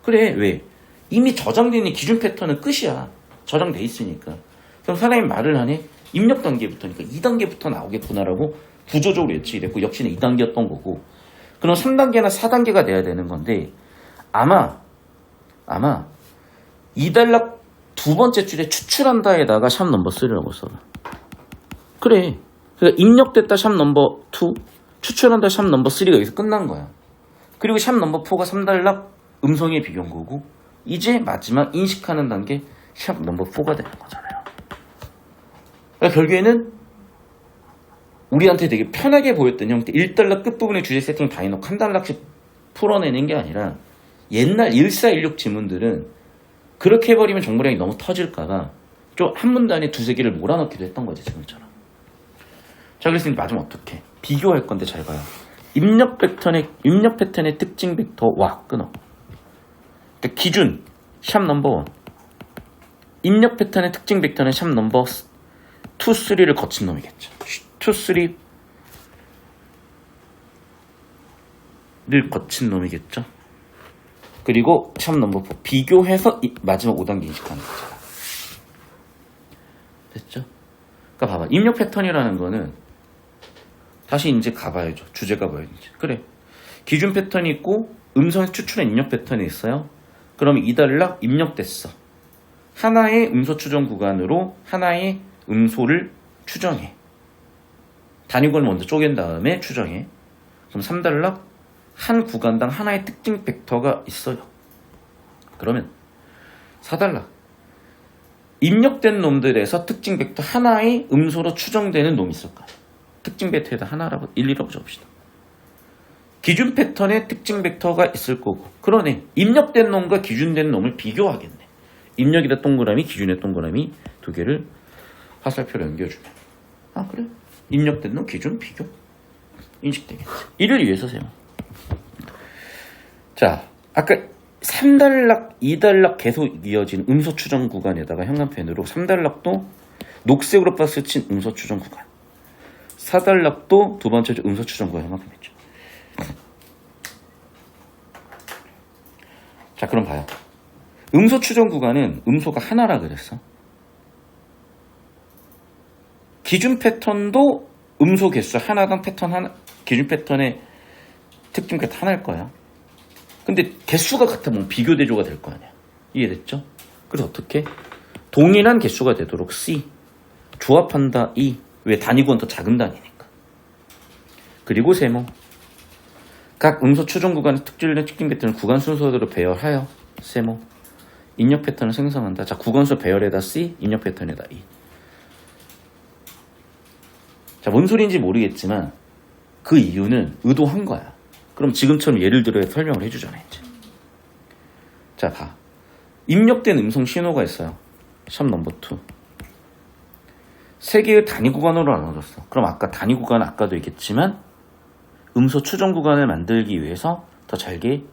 그래, 왜? 이미 저장된 기준 패턴은 끝이야. 저장돼 있으니까. 그럼 사람이 말을 하네? 입력 단계부터니까 2단계부터 나오겠구나라고 구조적으로 예측이 됐고 역시나 2단계였던 거고 그럼 3단계나 4단계가 돼야 되는 건데 아마 2단락 두 번째 줄에 추출한다에다가 샵 넘버 3라고 써봐. 그래. 그러니까 입력됐다 샵 넘버 2 추출한다 샵 넘버 3가 여기서 끝난 거야. 그리고 샵 넘버 4가 3단락 음성의 비교인 거고 이제 마지막 인식하는 단계 샵 넘버 4가 되는 거잖아요. 그러니까 결국에는 우리한테 되게 편하게 보였던 형태 1달락 끝부분의 주제 세팅 다 해놓고 한 달락씩 풀어내는 게 아니라 옛날 1416 지문들은 그렇게 해버리면 정보량이 너무 터질까봐 좀 한 문단에 두세 개를 몰아넣기도 했던 거지 지금처럼. 자, 그래서 마지막 어떻게 비교할 건데 잘 봐요. 입력 패턴의 특징 벡터 와 끊어. 그러니까 기준 샵 넘버 1 입력 패턴의 특징 벡터는 샵 넘버 2, 3를 거친 놈이겠죠. 2, 3를 거친 놈이겠죠. 그리고 샵 넘버 4 비교해서 마지막 5단계 인식하는 거잖아. 됐죠? 그러니까 봐봐. 입력 패턴이라는 거는 다시 이제 가봐야죠. 주제가 뭐였는지. 그래. 기준 패턴이 있고 음성 추출한 입력 패턴이 있어요. 그럼 2달락 입력됐어. 하나의 음소 추정 구간으로 하나의 음소를 추정해. 단위권을 먼저 쪼갠 다음에 추정해. 그럼 3달락 한 구간당 하나의 특징 벡터가 있어요. 그러면 4달락 입력된 놈들에서 특징 벡터 하나의 음소로 추정되는 놈이 있을 거야. 특징 벡터에다 하나라고 1,2라고 적읍시다. 기준 패턴에 특징 벡터가 있을 거고 그러네. 입력된 놈과 기준된 놈을 비교하겠네. 입력이다 동그라미, 기준의 동그라미 두 개를 화살표로 연결주면 아 그래? 입력된 놈, 기준, 비교 인식되겠지. 이를 위해서 세요. 자, 아까 3달락, 2달락 계속 이어진 음소 추정 구간에다가 현관펜으로 3달락도 녹색으로 박스 친 음소 추정 구간 4달락도 두 번째 음소 추정 구간 현관펜 했죠. 자, 그럼 봐요. 음소 추정 구간은 음소가 하나라 그랬어. 기준 패턴도 음소 개수 하나당 패턴 하나, 기준 패턴의 특징 패턴 하나일 거야. 근데 개수가 같으면 비교 대조가 될 거 아니야. 이해됐죠? 그래서 어떻게? 동일한 개수가 되도록 C 조합한다 E. 왜? 단위 구간 더 작은 단위니까. 그리고 세모 각 음소 추종 구간의 특질된 특징 패턴을 구간 순서대로 배열하여 세모 입력 패턴을 생성한다. 자, 구간수 배열에다 C, 입력 패턴에다 E. 자, 뭔 소리인지 모르겠지만 그 이유는 의도한 거야. 그럼 지금처럼 예를 들어 설명을 해주잖아 이제. 자, 봐. 입력된 음성 신호가 있어요. 샵 넘버 2. 세 개의 단위 구간으로 나눠졌어. 그럼 아까 단위 구간은 아까도 얘기했지만 음소 추정 구간을 만들기 위해서 더 잘게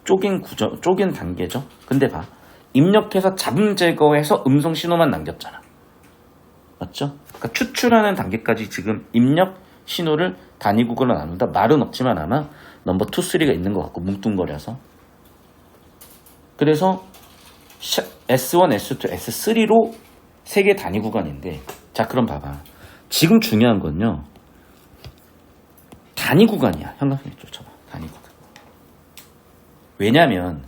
쪼갠 단계죠. 근데 봐. 입력해서 잡음 제거해서 음성 신호만 남겼잖아. 맞죠? 그러니까 추출하는 단계까지 지금 입력 신호를 단위 구간으로 나눈다. 말은 없지만 아마 넘버 2, 3가 있는 것 같고 뭉뚱거려서. 그래서 S1, S2, S3로 세 개 단위 구간인데 자, 그럼 봐봐. 지금 중요한 건요. 단위 구간이야. 형광펜 쫓아봐. 단위 구간. 왜냐면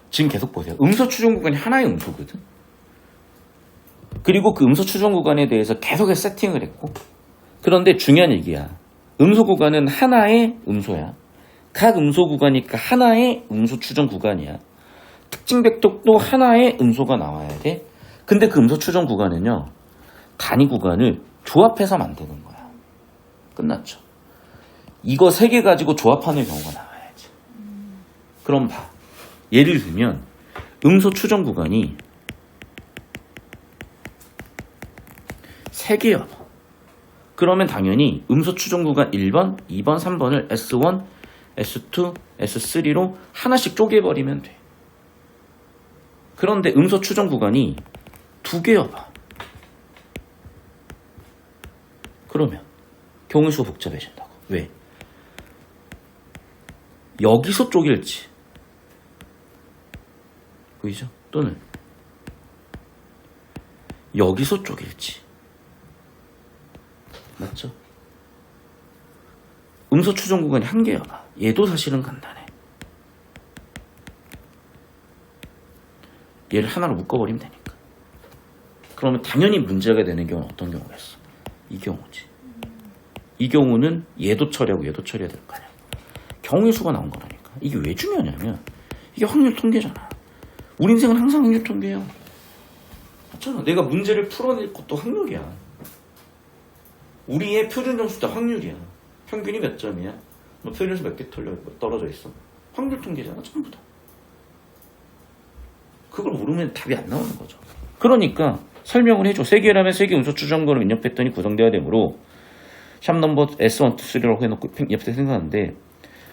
지금 계속 보세요. 음소 추정 구간이 하나의 음소거든. 그리고 그 음소 추정 구간에 대해서 계속해서 세팅을 했고 그런데 중요한 얘기야. 음소 구간은 하나의 음소야. 각 음소 구간이니까 하나의 음소 추정 구간이야. 특징 벡터도 하나의 음소가 나와야 돼. 근데 그 음소 추정 구간은요. 단위 구간을 조합해서 만드는 거야. 끝났죠. 이거 세 개 가지고 조합하는 경우가 나와야지. 그럼 봐. 예를 들면 음소 추정 구간이 3개야. 그러면 당연히 음소 추정 구간 1번, 2번, 3번을 S1, S2, S3로 하나씩 쪼개버리면 돼. 그런데 음소 추정 구간이 2개여봐. 그러면 경우수가 복잡해진다고. 왜? 여기서 쪼갤지. 보이죠? 또는 여기서 쪼갤지. 맞죠? 음소 추정 구간이 1개여봐. 얘도 사실은 간단해. 얘를 하나로 묶어버리면 되니까. 그러면 당연히 문제가 되는 경우는 어떤 경우겠어? 이 경우지. 이 경우는 얘도 처리하고 얘도 처리해야 될 거 아니야. 경우의 수가 나온 거라니까. 이게 왜 중요하냐면 이게 확률 통계잖아. 우리 인생은 항상 확률 통계예요. 맞잖아. 내가 문제를 풀어낼 것도 확률이야. 우리의 표준 점수도 확률이야. 평균이 몇 점이야? 너 표준 점수 몇 개 떨어져 있어? 확률 통계잖아. 전부 다. 그걸 모르면 답이 안 나오는 거죠. 그러니까 설명을 해줘. 3개라면 3개 음소 추정거는 입력 패턴이 구성되어야 되므로 샵 넘버 S1, 2, 3라고 해놓고 옆에 생각하는데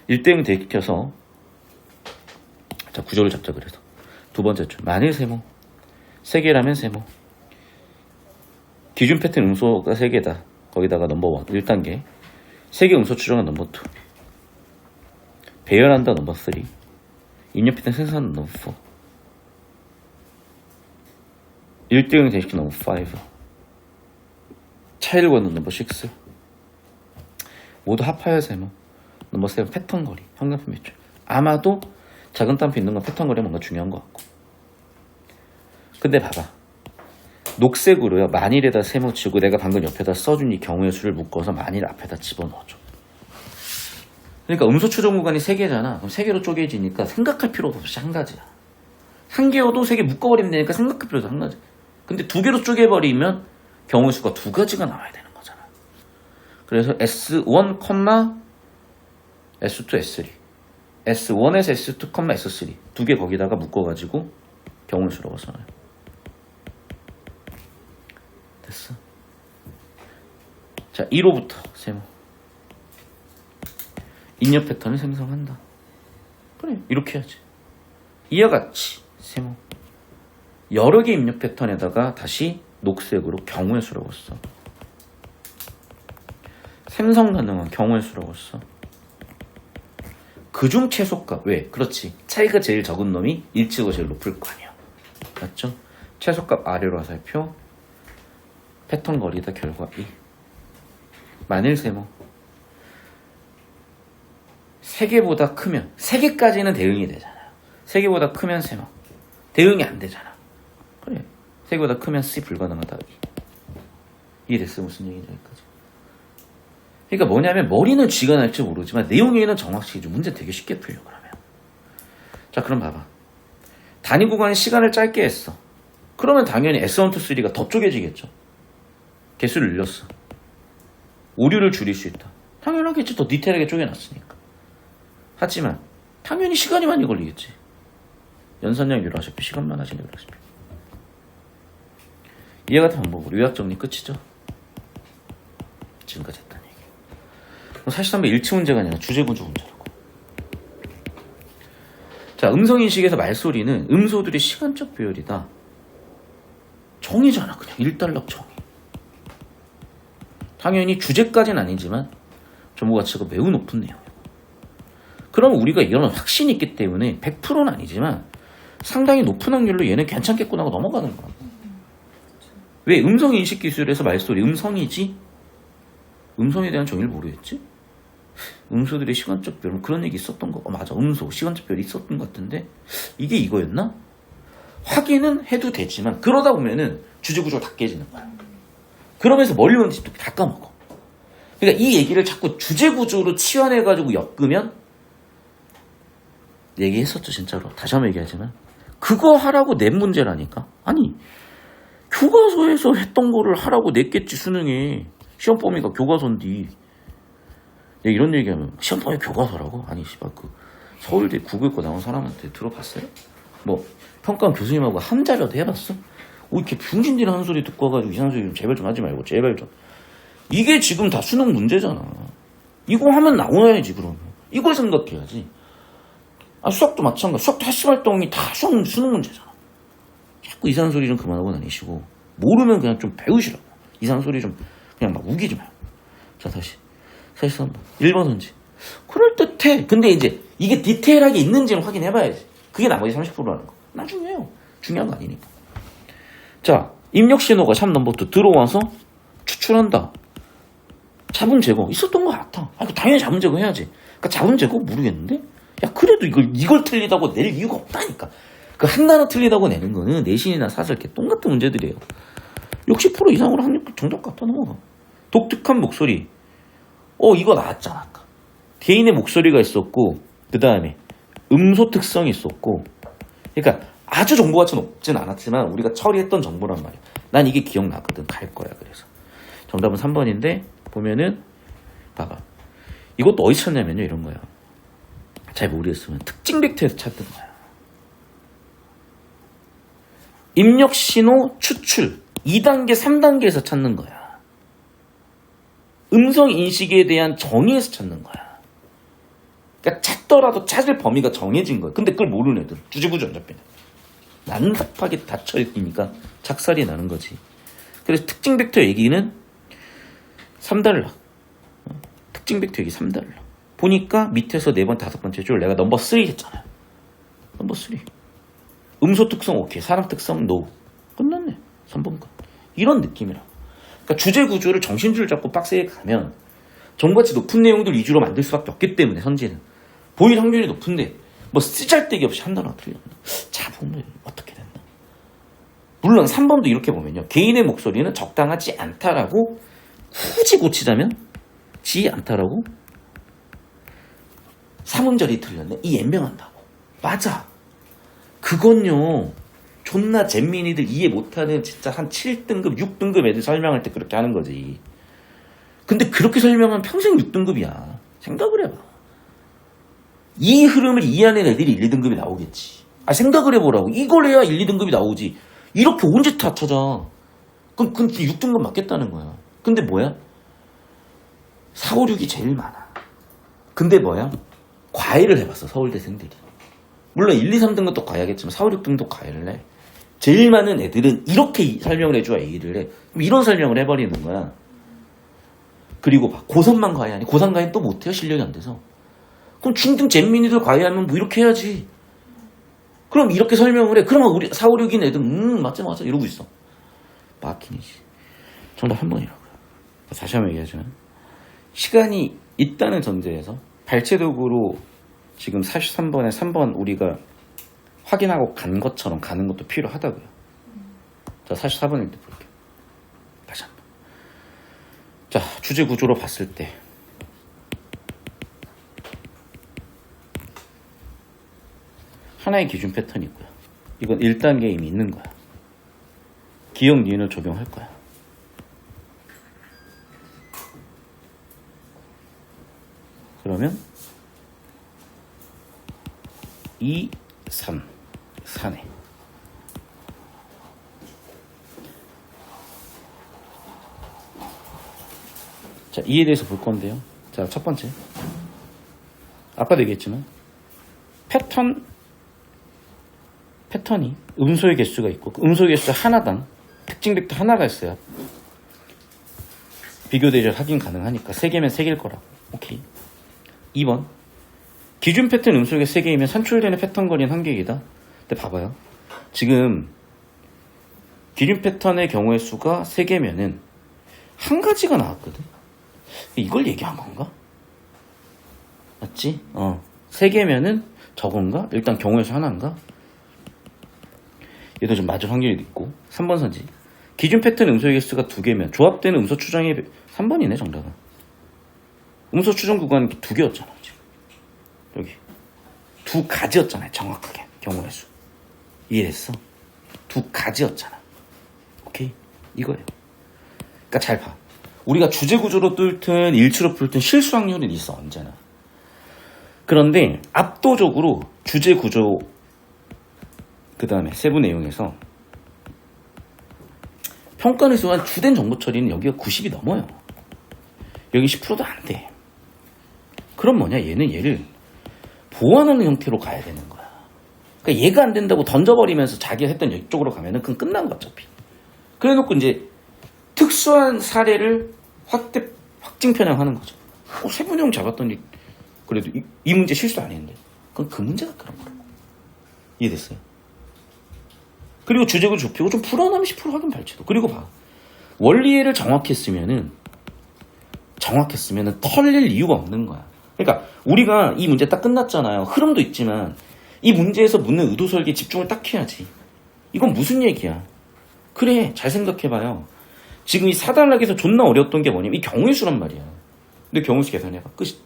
1대0 대입해서 자, 구조를 잡자. 그래서 두 번째 줄 만일 세모 3개라면 세모 기준 패턴 음소가 3개다. 거기다가 넘버 1 1단계 3개 음소 추정은 넘버 2 배열한다 넘버 3 입력 패턴 생산은 넘버 4 1대0 대입시 넘버 5 차이를 걷는 넘버 6 모두 합하여 세모 넘버 7 패턴 거리 형광펜 매출 아마도 작은 땀표 있는 건 패턴 거리가 뭔가 중요한 것 같고 근데 봐봐 녹색으로요 만일에다 세모 치고 내가 방금 옆에다 써준 이 경우의 수를 묶어서 만일 앞에다 집어넣어줘. 그러니까 음소 추정 구간이 3개잖아. 그럼 3개로 쪼개지니까 생각할 필요도 없이 한 가지야. 1개여도 3개 묶어버리면 되니까 생각할 필요도 한 가지. 근데 2개로 쪼개버리면 경우의 수가 2가지가 나와야 되는 거잖아. 그래서 S1, S2, S3 S1에서 S2, S3 2개 거기다가 묶어가지고 경우의 수라고 써요. 됐어. 자, 1호부터 세모 입력 패턴을 생성한다. 그래, 이렇게 해야지. 이와 같이 세모 여러 개 입력 패턴에다가 다시 녹색으로 경우의 수라고 써. 생성 가능한 경우의 수라고 써. 그중 최소값. 왜? 그렇지. 차이가 제일 적은 놈이 일치가 제일 높을 거 아니야. 맞죠? 최소값 아래로 화살표 패턴 거리다 결과 2 만일 세모 3개보다 크면 3개까지는 대응이 되잖아요. 3개보다 크면 세모 대응이 안 되잖아. 3개보다 크면 C 불가능하다. 이해 됐어요? 무슨 얘기인지 여기까지. 그러니까 뭐냐면 머리는 쥐가 날지 모르지만 내용에는 정확히 좀 문제 되게 쉽게 풀려. 그러면 자 그럼 봐봐. 단위 구간의 시간을 짧게 했어. 그러면 당연히 S1, 2, 3가 더 쪼개지겠죠. 개수를 늘렸어. 오류를 줄일 수 있다. 당연하겠지. 더 디테일하게 쪼개놨으니까. 하지만 당연히 시간이 많이 걸리겠지. 연산량 유라시피 시간만 하시는 유라시피. 이와 같은 방법으로 요약 정리 끝이죠. 지금까지 했던 얘기. 사실 한번 일치 문제가 아니라 주제 구조 문제라고. 자, 음성인식에서 말소리는 음소들의 시간적 배열이다. 정의잖아. 그냥 일단락 정의. 당연히 주제까지는 아니지만 정보 가치가 매우 높은 내용이에요. 그럼 우리가 이런 확신이 있기 때문에 100%는 아니지만 상당히 높은 확률로 얘는 괜찮겠구나 하고 넘어가는 거야. 왜? 음성인식 기술에서 말소리 음성이지? 음성에 대한 정의를 모르겠지? 음소들의 시간적 별 그런 얘기 있었던 거 맞아. 음소 시간적 별이 있었던 것 같은데 이게 이거였나? 확인은 해도 되지만 그러다 보면은 주제구조가 다 깨지는 거야. 그러면서 머리 먼지 다 까먹어. 그러니까 이 얘기를 자꾸 주제구조로 치환해가지고 엮으면 얘기했었죠 진짜로. 다시 한번 얘기하지만 그거 하라고 낸 문제라니까. 아니 교과서에서 했던 거를 하라고 냈겠지. 수능에 시험 범위가 교과서인데 이런 얘기하면 시험 범위 교과서라고? 아니 씨발 그 서울대 국어과 나온 사람한테 들어봤어요? 뭐 평가원 교수님하고 한자리라도 해봤어? 이렇게 병신들이 하는 소리 듣고 와가지고 이상한 소리 좀 제발 좀 하지 말고 제발 좀. 이게 지금 다 수능 문제잖아. 이거 하면 나와야지. 그러면 이걸 생각해야지. 수학도 마찬가지. 수학도 학습 활동이 다 수능 문제잖아. 자꾸 이상한 소리 좀 그만하고 다니시고 모르면 그냥 좀 배우시라고. 이상한 소리 좀 그냥 막 우기지 말고. 자 다시 43번 1번 선지. 그럴듯해. 근데 이제 이게 디테일하게 있는지는 확인해봐야지. 그게 나머지 30%라는 거. 나중에요. 중요한 거 아니니까. 자, 입력 신호가 샵 넘버 2 들어와서 추출한다. 잡음 제거 있었던 것 같아. 당연히 잡음 제거 해야지. 그러니까 잡음 제거 모르겠는데? 야 그래도 이걸 틀리다고 낼 이유가 없다니까. 그 한 단어 틀리다고 내는 거는 내신이나 사설 이렇게 똥같은 문제들이에요. 60% 이상으로 확률 정답 같아 넘어가. 독특한 목소리. 이거 나왔잖아 아까. 개인의 목소리가 있었고 그 다음에 음소 특성이 있었고. 그러니까 아주 정보 가치 높진 않았지만 우리가 처리했던 정보란 말이야. 난 이게 기억나거든. 갈 거야. 그래서 정답은 3번인데 보면은 봐봐. 이것도 어디서 찾냐면요. 이런 거야. 잘 모르겠으면 특징 벡터에서 찾던 거야. 입력 신호 추출 2단계 3단계에서 찾는 거야. 음성 인식에 대한 정의에서 찾는 거야. 그러니까 찾더라도 찾을 범위가 정해진 거야. 근데 그걸 모르는 애들. 주제구조 안 잡히네. 난잡하게 닫혀 있으니까 작살이 나는 거지. 그래서 특징 벡터 얘기는 3달러. 특징 벡터 얘기 3달러. 보니까 밑에서 4번 5번째 줄 내가 넘버 3 했잖아요. 넘버 3. 음소 특성 오케이. 사람 특성 노. 끝났네. 3번 거. 이런 느낌이라고. 그러니까 주제 구조를 정신줄 잡고 빡세게 가면 정보가치 높은 내용들 위주로 만들 수밖에 없기 때문에 선지는 보일 확률이 높은데 뭐 쓰잘데기 없이 한 단어가 틀렸나. 자본을 어떻게 됐나. 물론 3번도 이렇게 보면요. 개인의 목소리는 적당하지 않다라고 굳이 고치자면 지 않다라고 3음절이 틀렸네. 이 연명한다고. 맞아. 그건요. 존나 잼민이들 이해 못하는 진짜 한 7등급, 6등급 애들 설명할 때 그렇게 하는 거지. 근데 그렇게 설명하면 평생 6등급이야. 생각을 해봐. 이 흐름을 이해하는 애들이 1, 2등급이 나오겠지. 생각을 해보라고. 이걸 해야 1, 2등급이 나오지. 이렇게 언제 다 찾아. 그럼 6등급 맞겠다는 거야. 근데 뭐야? 4, 5, 6이 제일 많아. 근데 뭐야? 과외를 해봤어, 서울대생들이. 물론 1, 2, 3등급도 과외하겠지만 4, 5, 6등도 과외를 해. 제일 많은 애들은 이렇게 설명을 해줘야 이해를 해. 그럼 이런 설명을 해버리는 거야. 그리고 봐, 고3만 과외하니 고3 과외는 또 못해요, 실력이 안 돼서. 그럼 중등 잼민이들 과외하면 뭐 이렇게 해야지. 그럼 이렇게 설명을 해. 그러면 우리 4, 5, 6인 애들 맞아 이러고 있어. 막히니지. 정답 한 번이라고요. 다시 한번 얘기하자면 시간이 있다는 전제에서 발췌도구로 지금 43번에 3번 우리가 확인하고 간 것처럼 가는 것도 필요하다고요. 자, 44번일 때 볼게요. 다시 한번. 자, 주제 구조로 봤을 때 하나의 기준 패턴이 있고요. 이건 1단계에 이미 있는 거야. 기억 니은을 적용할 거야. 그러면 2, 3, 4네. 자, 이에 대해서 볼 건데요. 자, 첫 번째. 아까도 얘기했지만 패턴이 음소의 개수가 있고 그 음소의 개수 하나당 특징 벡터 하나가 있어야 비교 대절 확인 가능하니까 3개면 3개일 거라고. 오케이. 2번. 기준 패턴 음소의 3개이면 산출되는 패턴 거리는 1개이다. 근데 봐봐요. 지금 기준 패턴의 경우의 수가 3개면은 한 가지가 나왔거든. 이걸 얘기한 건가? 맞지? 3개면은 저건가? 일단 경우의 수 하나인가? 얘도 좀 맞을 확률이 있고. 3번 선지. 기준 패턴 음소의 개수가 2개면 조합되는 음소 추정의 3번이네 정답은. 음소 추정 구간이 2개였잖아 지금. 여기 2가지였잖아요 정확하게 경우의 수. 이해했어? 2가지였잖아. 오케이? 이거예요. 그러니까 잘 봐. 우리가 주제 구조로 뚫든 일치로 풀든 실수 확률은 있어 언제나. 그런데 압도적으로 주제 구조 그 다음에 세부 내용에서 평가를 수한 주된 정보 처리는 여기가 90이 넘어요. 여기 10%도 안 돼. 그럼 뭐냐? 얘는 얘를 보완하는 형태로 가야 되는 거야. 그러니까 얘가 안 된다고 던져버리면서 자기가 했던 이쪽으로 가면은 그건 끝난 거 어차피. 그래 놓고 이제 특수한 사례를 확증 편향하는 거죠. 세부 내용 잡았더니 그래도 이 문제 실수 아닌데. 그건 그 문제가 그런 거라고. 이해됐어요? 그리고 주제를 좁히고 좀 불안하면 10% 확인 발치도. 그리고 봐. 원리를 정확했으면은 털릴 이유가 없는 거야. 그러니까 우리가 이 문제 딱 끝났잖아요. 흐름도 있지만 이 문제에서 묻는 의도 설계에 집중을 딱 해야지. 이건 무슨 얘기야? 그래, 잘 생각해봐요. 지금 이 4단락에서 존나 어려웠던 게 뭐냐면 이 경우의 수란 말이야. 근데 경우의 수 계산해봐. 끝이.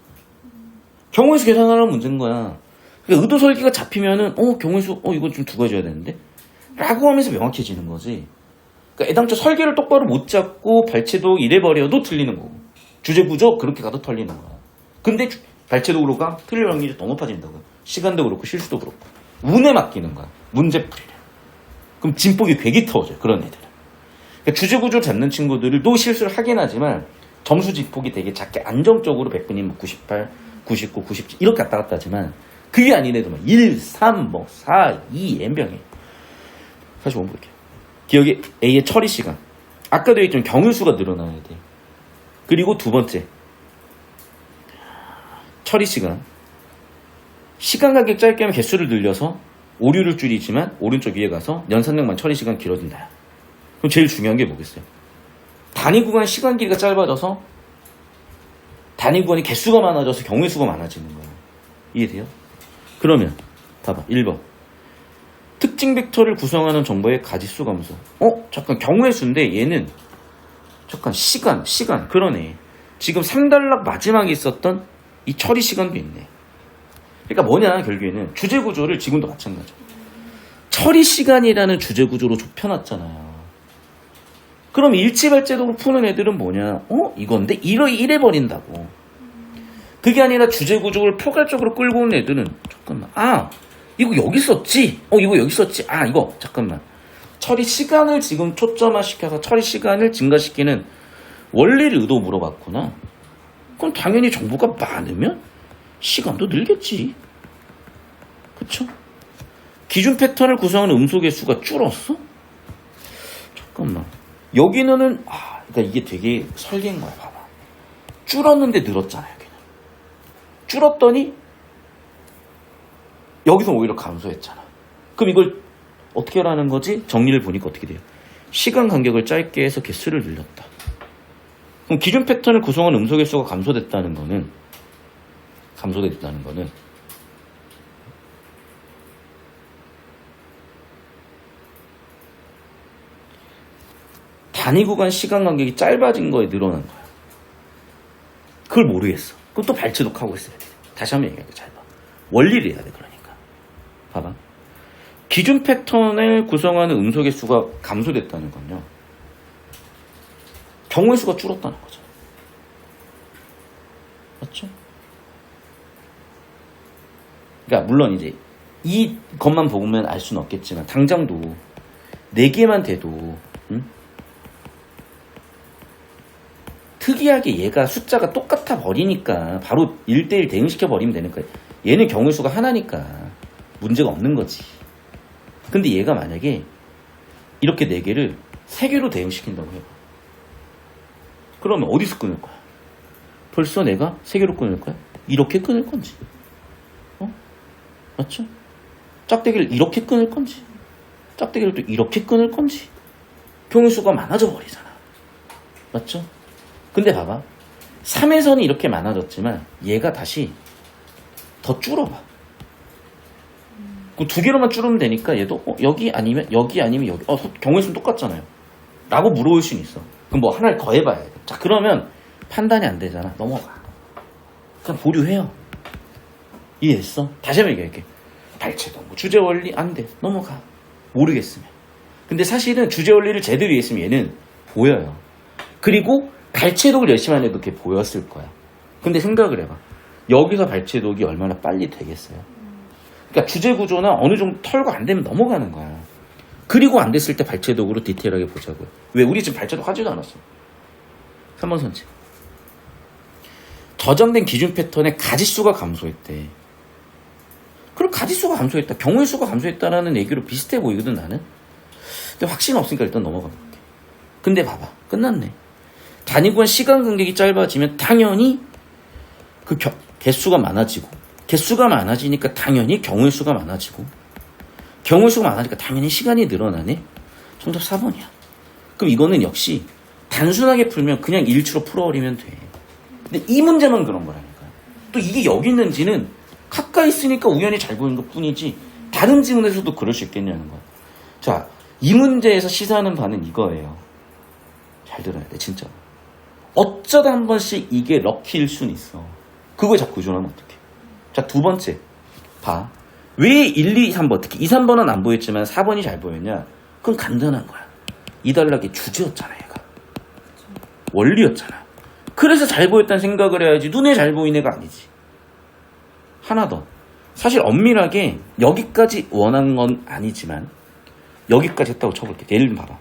경우의 수 계산하라는 문제인 거야. 그러니까 의도 설계가 잡히면은 경우의 수 이거 좀 두고 해줘야 되는데 라고 하면서 명확해지는 거지. 그러니까 애당초 설계를 똑바로 못 잡고 발췌도 이래버려도 틀리는 거고 주제 구조 그렇게 가도 털리는 거야. 근데 발췌도 그로가 틀릴 확률이 더 높아진다고요. 시간도 그렇고 실수도 그렇고 운에 맡기는 거야. 문제풀이를. 그럼 진폭이 되게 터져요. 그런 애들은. 그러니까 주제 구조 잡는 친구들도 실수를 하긴 하지만 점수 진폭이 되게 작게 안정적으로 100분이면 98, 99, 97 이렇게 왔다 갔다 하지만 그게 아닌 애들만 1, 3, 4, 2 N병에 45번 볼게요. 기억에 A의 처리 시간. 아까도 얘기했지만 경우수가 늘어나야 돼. 그리고 두 번째. 처리 시간. 시간 간격 짧게 하면 개수를 늘려서 오류를 줄이지만 오른쪽 위에 가서 연산력만 처리 시간 길어진다. 그럼 제일 중요한 게 뭐겠어요? 단위 구간 시간 길이가 짧아져서 단위 구간이 개수가 많아져서 경우의 수가 많아지는 거예요. 이해돼요? 그러면 봐봐. 1번. 특징 벡터를 구성하는 정보의 가지수 감소. 잠깐 경우의 수인데 얘는 잠깐 시간 그러네. 지금 3단락 마지막에 있었던 이 처리 시간도 있네. 그러니까 뭐냐 결국에는 주제 구조를 지금도 마찬가지야. 처리 시간이라는 주제 구조로 좁혀놨잖아요. 그럼 일치발제도로 푸는 애들은 뭐냐? 이건데 이래 버린다고. 그게 아니라 주제 구조를 포괄적으로 끌고 오는 애들은 잠깐만. 이거 여기 썼지? 이거 여기 썼지? 이거 잠깐만. 처리 시간을 지금 초점화시켜서 처리 시간을 증가시키는 원리를 의도 물어봤구나. 그럼 당연히 정보가 많으면 시간도 늘겠지. 그쵸? 기준 패턴을 구성하는 음소 개수가 줄었어? 잠깐만. 여기는 그러니까 이게 되게 설계인 거야. 봐봐. 줄었는데 늘었잖아 여기는. 줄었더니 여기서 오히려 감소했잖아. 그럼 이걸 어떻게 하라는 거지? 정리를 보니까 어떻게 돼요? 시간 간격을 짧게 해서 개수를 늘렸다. 그럼 기준 패턴을 구성하는 음소 개수가 감소됐다는 거는 단위 구간 시간 간격이 짧아진 거에 늘어난 거야. 그걸 모르겠어. 그럼 또 발제독하고 있어야 돼. 다시 한번 얘기할게. 잘 봐. 원리를 해야 돼. 그러니까 봐봐. 기준 패턴을 구성하는 음소의 수가 감소됐다는 건요, 경우의 수가 줄었다는 거죠. 맞죠? 그러니까 물론 이제 이것만 보면 알 수는 없겠지만 당장도 4개만 돼도 특이하게 얘가 숫자가 똑같아 버리니까 바로 1대1 대응시켜 버리면 되는 거야. 얘는 경우의 수가 하나니까 문제가 없는 거지. 근데 얘가 만약에 이렇게 4개를 3개로 대응시킨다고 해봐. 그러면 어디서 끊을 거야? 벌써 내가 3개로 끊을 거야? 이렇게 끊을 건지, 맞죠? 짝대기를 이렇게 끊을 건지, 짝대기를 또 이렇게 끊을 건지, 경우의 수가 많아져 버리잖아. 맞죠? 근데 봐봐. 3에서는 이렇게 많아졌지만 얘가 다시 더 줄어봐. 그 2개로만 줄으면 되니까 얘도 여기 아니면 여기 경우의 수는 똑같잖아요 라고 물어볼 수는 있어. 그럼 뭐 하나를 더 해봐야 돼. 자, 그러면 판단이 안 되잖아. 넘어가. 그냥 보류해요. 이해했어? 다시 한번 얘기할게. 발제도 뭐 주제 원리 안 돼. 넘어가. 모르겠으면. 근데 사실은 주제 원리를 제대로 이해했으면 얘는 보여요. 그리고 발제독을 열심히 안 해도 그게 보였을 거야. 근데 생각을 해봐. 여기서 발제독이 얼마나 빨리 되겠어요? 그러니까 주제 구조나 어느 정도 털고 안 되면 넘어가는 거야. 그리고 안 됐을 때 발제독으로 디테일하게 보자고요. 왜? 우리 지금 발제독 하지도 않았어. 3번 선지. 저장된 기준 패턴의 가지수가 감소했대. 그럼 가지수가 감소했다, 경우의 수가 감소했다라는 얘기로 비슷해 보이거든 나는. 근데 확신은 없으니까 일단 넘어가 볼게. 근데 봐봐. 끝났네. 단위 구간 시간 간격이 짧아지면 당연히 그 개수가 많아지고, 개수가 많아지니까 당연히 경우의 수가 많아지고, 경우의 수가 많아지니까 당연히 시간이 늘어나네. 정답 4번이야. 그럼 이거는 역시 단순하게 풀면 그냥 일치로 풀어버리면 돼. 근데 이 문제만 그런 거라니까요. 또 이게 여기 있는지는 가까이 있으니까 우연히 잘 보이는 것 뿐이지 다른 지문에서도 그럴 수 있겠냐는 거야. 자, 이 문제에서 시사하는 바는 이거예요. 잘 들어야 돼, 진짜. 어쩌다 한 번씩 이게 럭키일 수는 있어. 그거에 자꾸 의존하면 어떡해. 자, 2번째. 봐. 왜 1, 2, 3번, 특히 2, 3번은 안 보였지만 4번이 잘 보였냐? 그건 간단한 거야. 이 단락의 주제였잖아, 얘가. 원리였잖아. 그래서 잘 보였다는 생각을 해야지 눈에 잘 보이는 애가 아니지. 하나 더. 사실 엄밀하게 여기까지 원한 건 아니지만 여기까지 했다고 쳐볼게. 예를 들면 봐봐.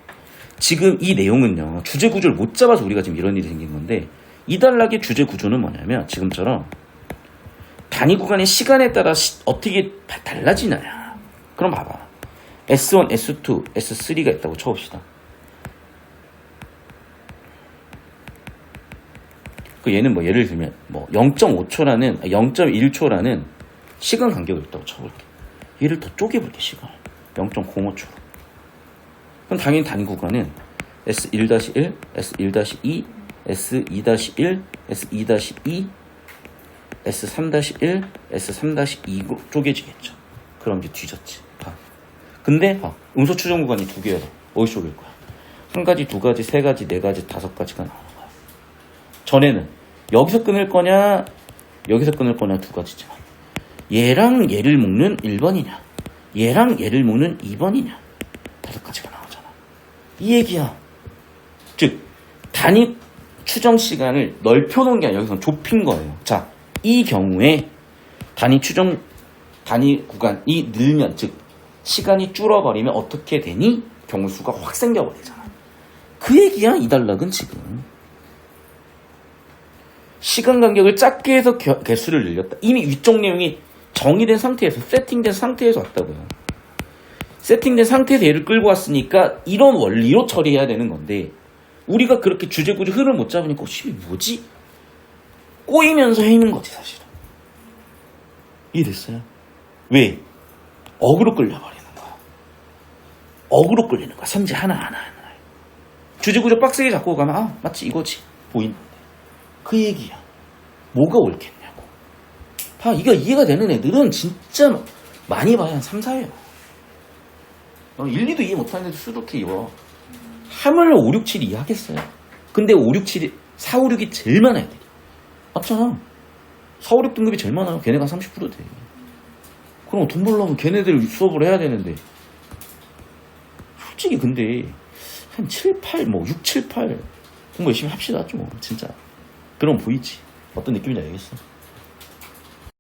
지금 이 내용은요, 주제 구조를 못 잡아서 우리가 지금 이런 일이 생긴 건데, 이 단락의 주제 구조는 뭐냐면 지금처럼 단위 구간의 시간에 따라 어떻게 달라지느냐. 그럼 봐봐. S1, S2, S3가 있다고 쳐봅시다. 그 얘는 뭐 예를 들면 뭐 0.5초라는 0.1초라는 시간 간격이 있다고 쳐볼게. 얘를 더 쪼개볼게, 시간을. 0.05초로. 그럼 당연히 단위 구간은 S1-1, S1-2, S2-1, S2-2, S3-1, S3-2로 쪼개지겠죠. 그럼 이제 뒤졌지. 봐. 근데 음소 추정 구간이 2개야. 어디 쪼갤 거야? 1가지, 2가지, 3가지, 4가지, 5가지가 나오는 거야. 전에는 여기서 끊을 거냐, 여기서 끊을 거냐 2가지지만 얘랑 얘를 묶는 1번이냐, 얘랑 얘를 묶는 2번이냐 5가지가 나오잖아. 이 얘기야. 즉 단위 추정 시간을 넓혀놓은 게 아니라 여기서 좁힌 거예요. 자, 이 경우에 단위 구간이 늘면, 즉 시간이 줄어버리면 어떻게 되니? 경우 수가 확 생겨버리잖아. 그 얘기야. 이 단락은 지금 시간 간격을 작게 해서 개수를 늘렸다. 이미 위쪽 내용이 정의된 상태에서, 세팅된 상태에서 왔다고요. 세팅된 상태에서 얘를 끌고 왔으니까 이런 원리로 처리해야 되는 건데, 우리가 그렇게 주제구조 흐름을 못 잡으니까 뭐지? 꼬이면서 해있는 거지 사실은. 이해됐어요? 왜? 어그로 끌려버리는 거야. 어그로 끌리는 거야. 선지 하나하나. 주제구조 빡세게 잡고 가면 마치 이거지 보이는데, 그 얘기야. 뭐가 옳겠냐고. 봐, 이거 이해가 되는 애들은 진짜 많이 봐야 한 3, 4예요. 1, 2도 이해 못하는 애들 수두룩해 이거. 하물며 5, 6, 7이 이해하겠어요. 근데 5, 6, 7이 4, 5, 6이 제일 많아 애들이. 맞잖아. 4, 5, 6 등급이 제일 많아요. 걔네가 30% 돼. 그럼 돈 벌려면 걔네들 수업을 해야 되는데 솔직히 근데 한 7, 8, 뭐 6, 7, 8 공부 열심히 합시다 좀 진짜. 그럼 보이지. 어떤 느낌인지 알겠어.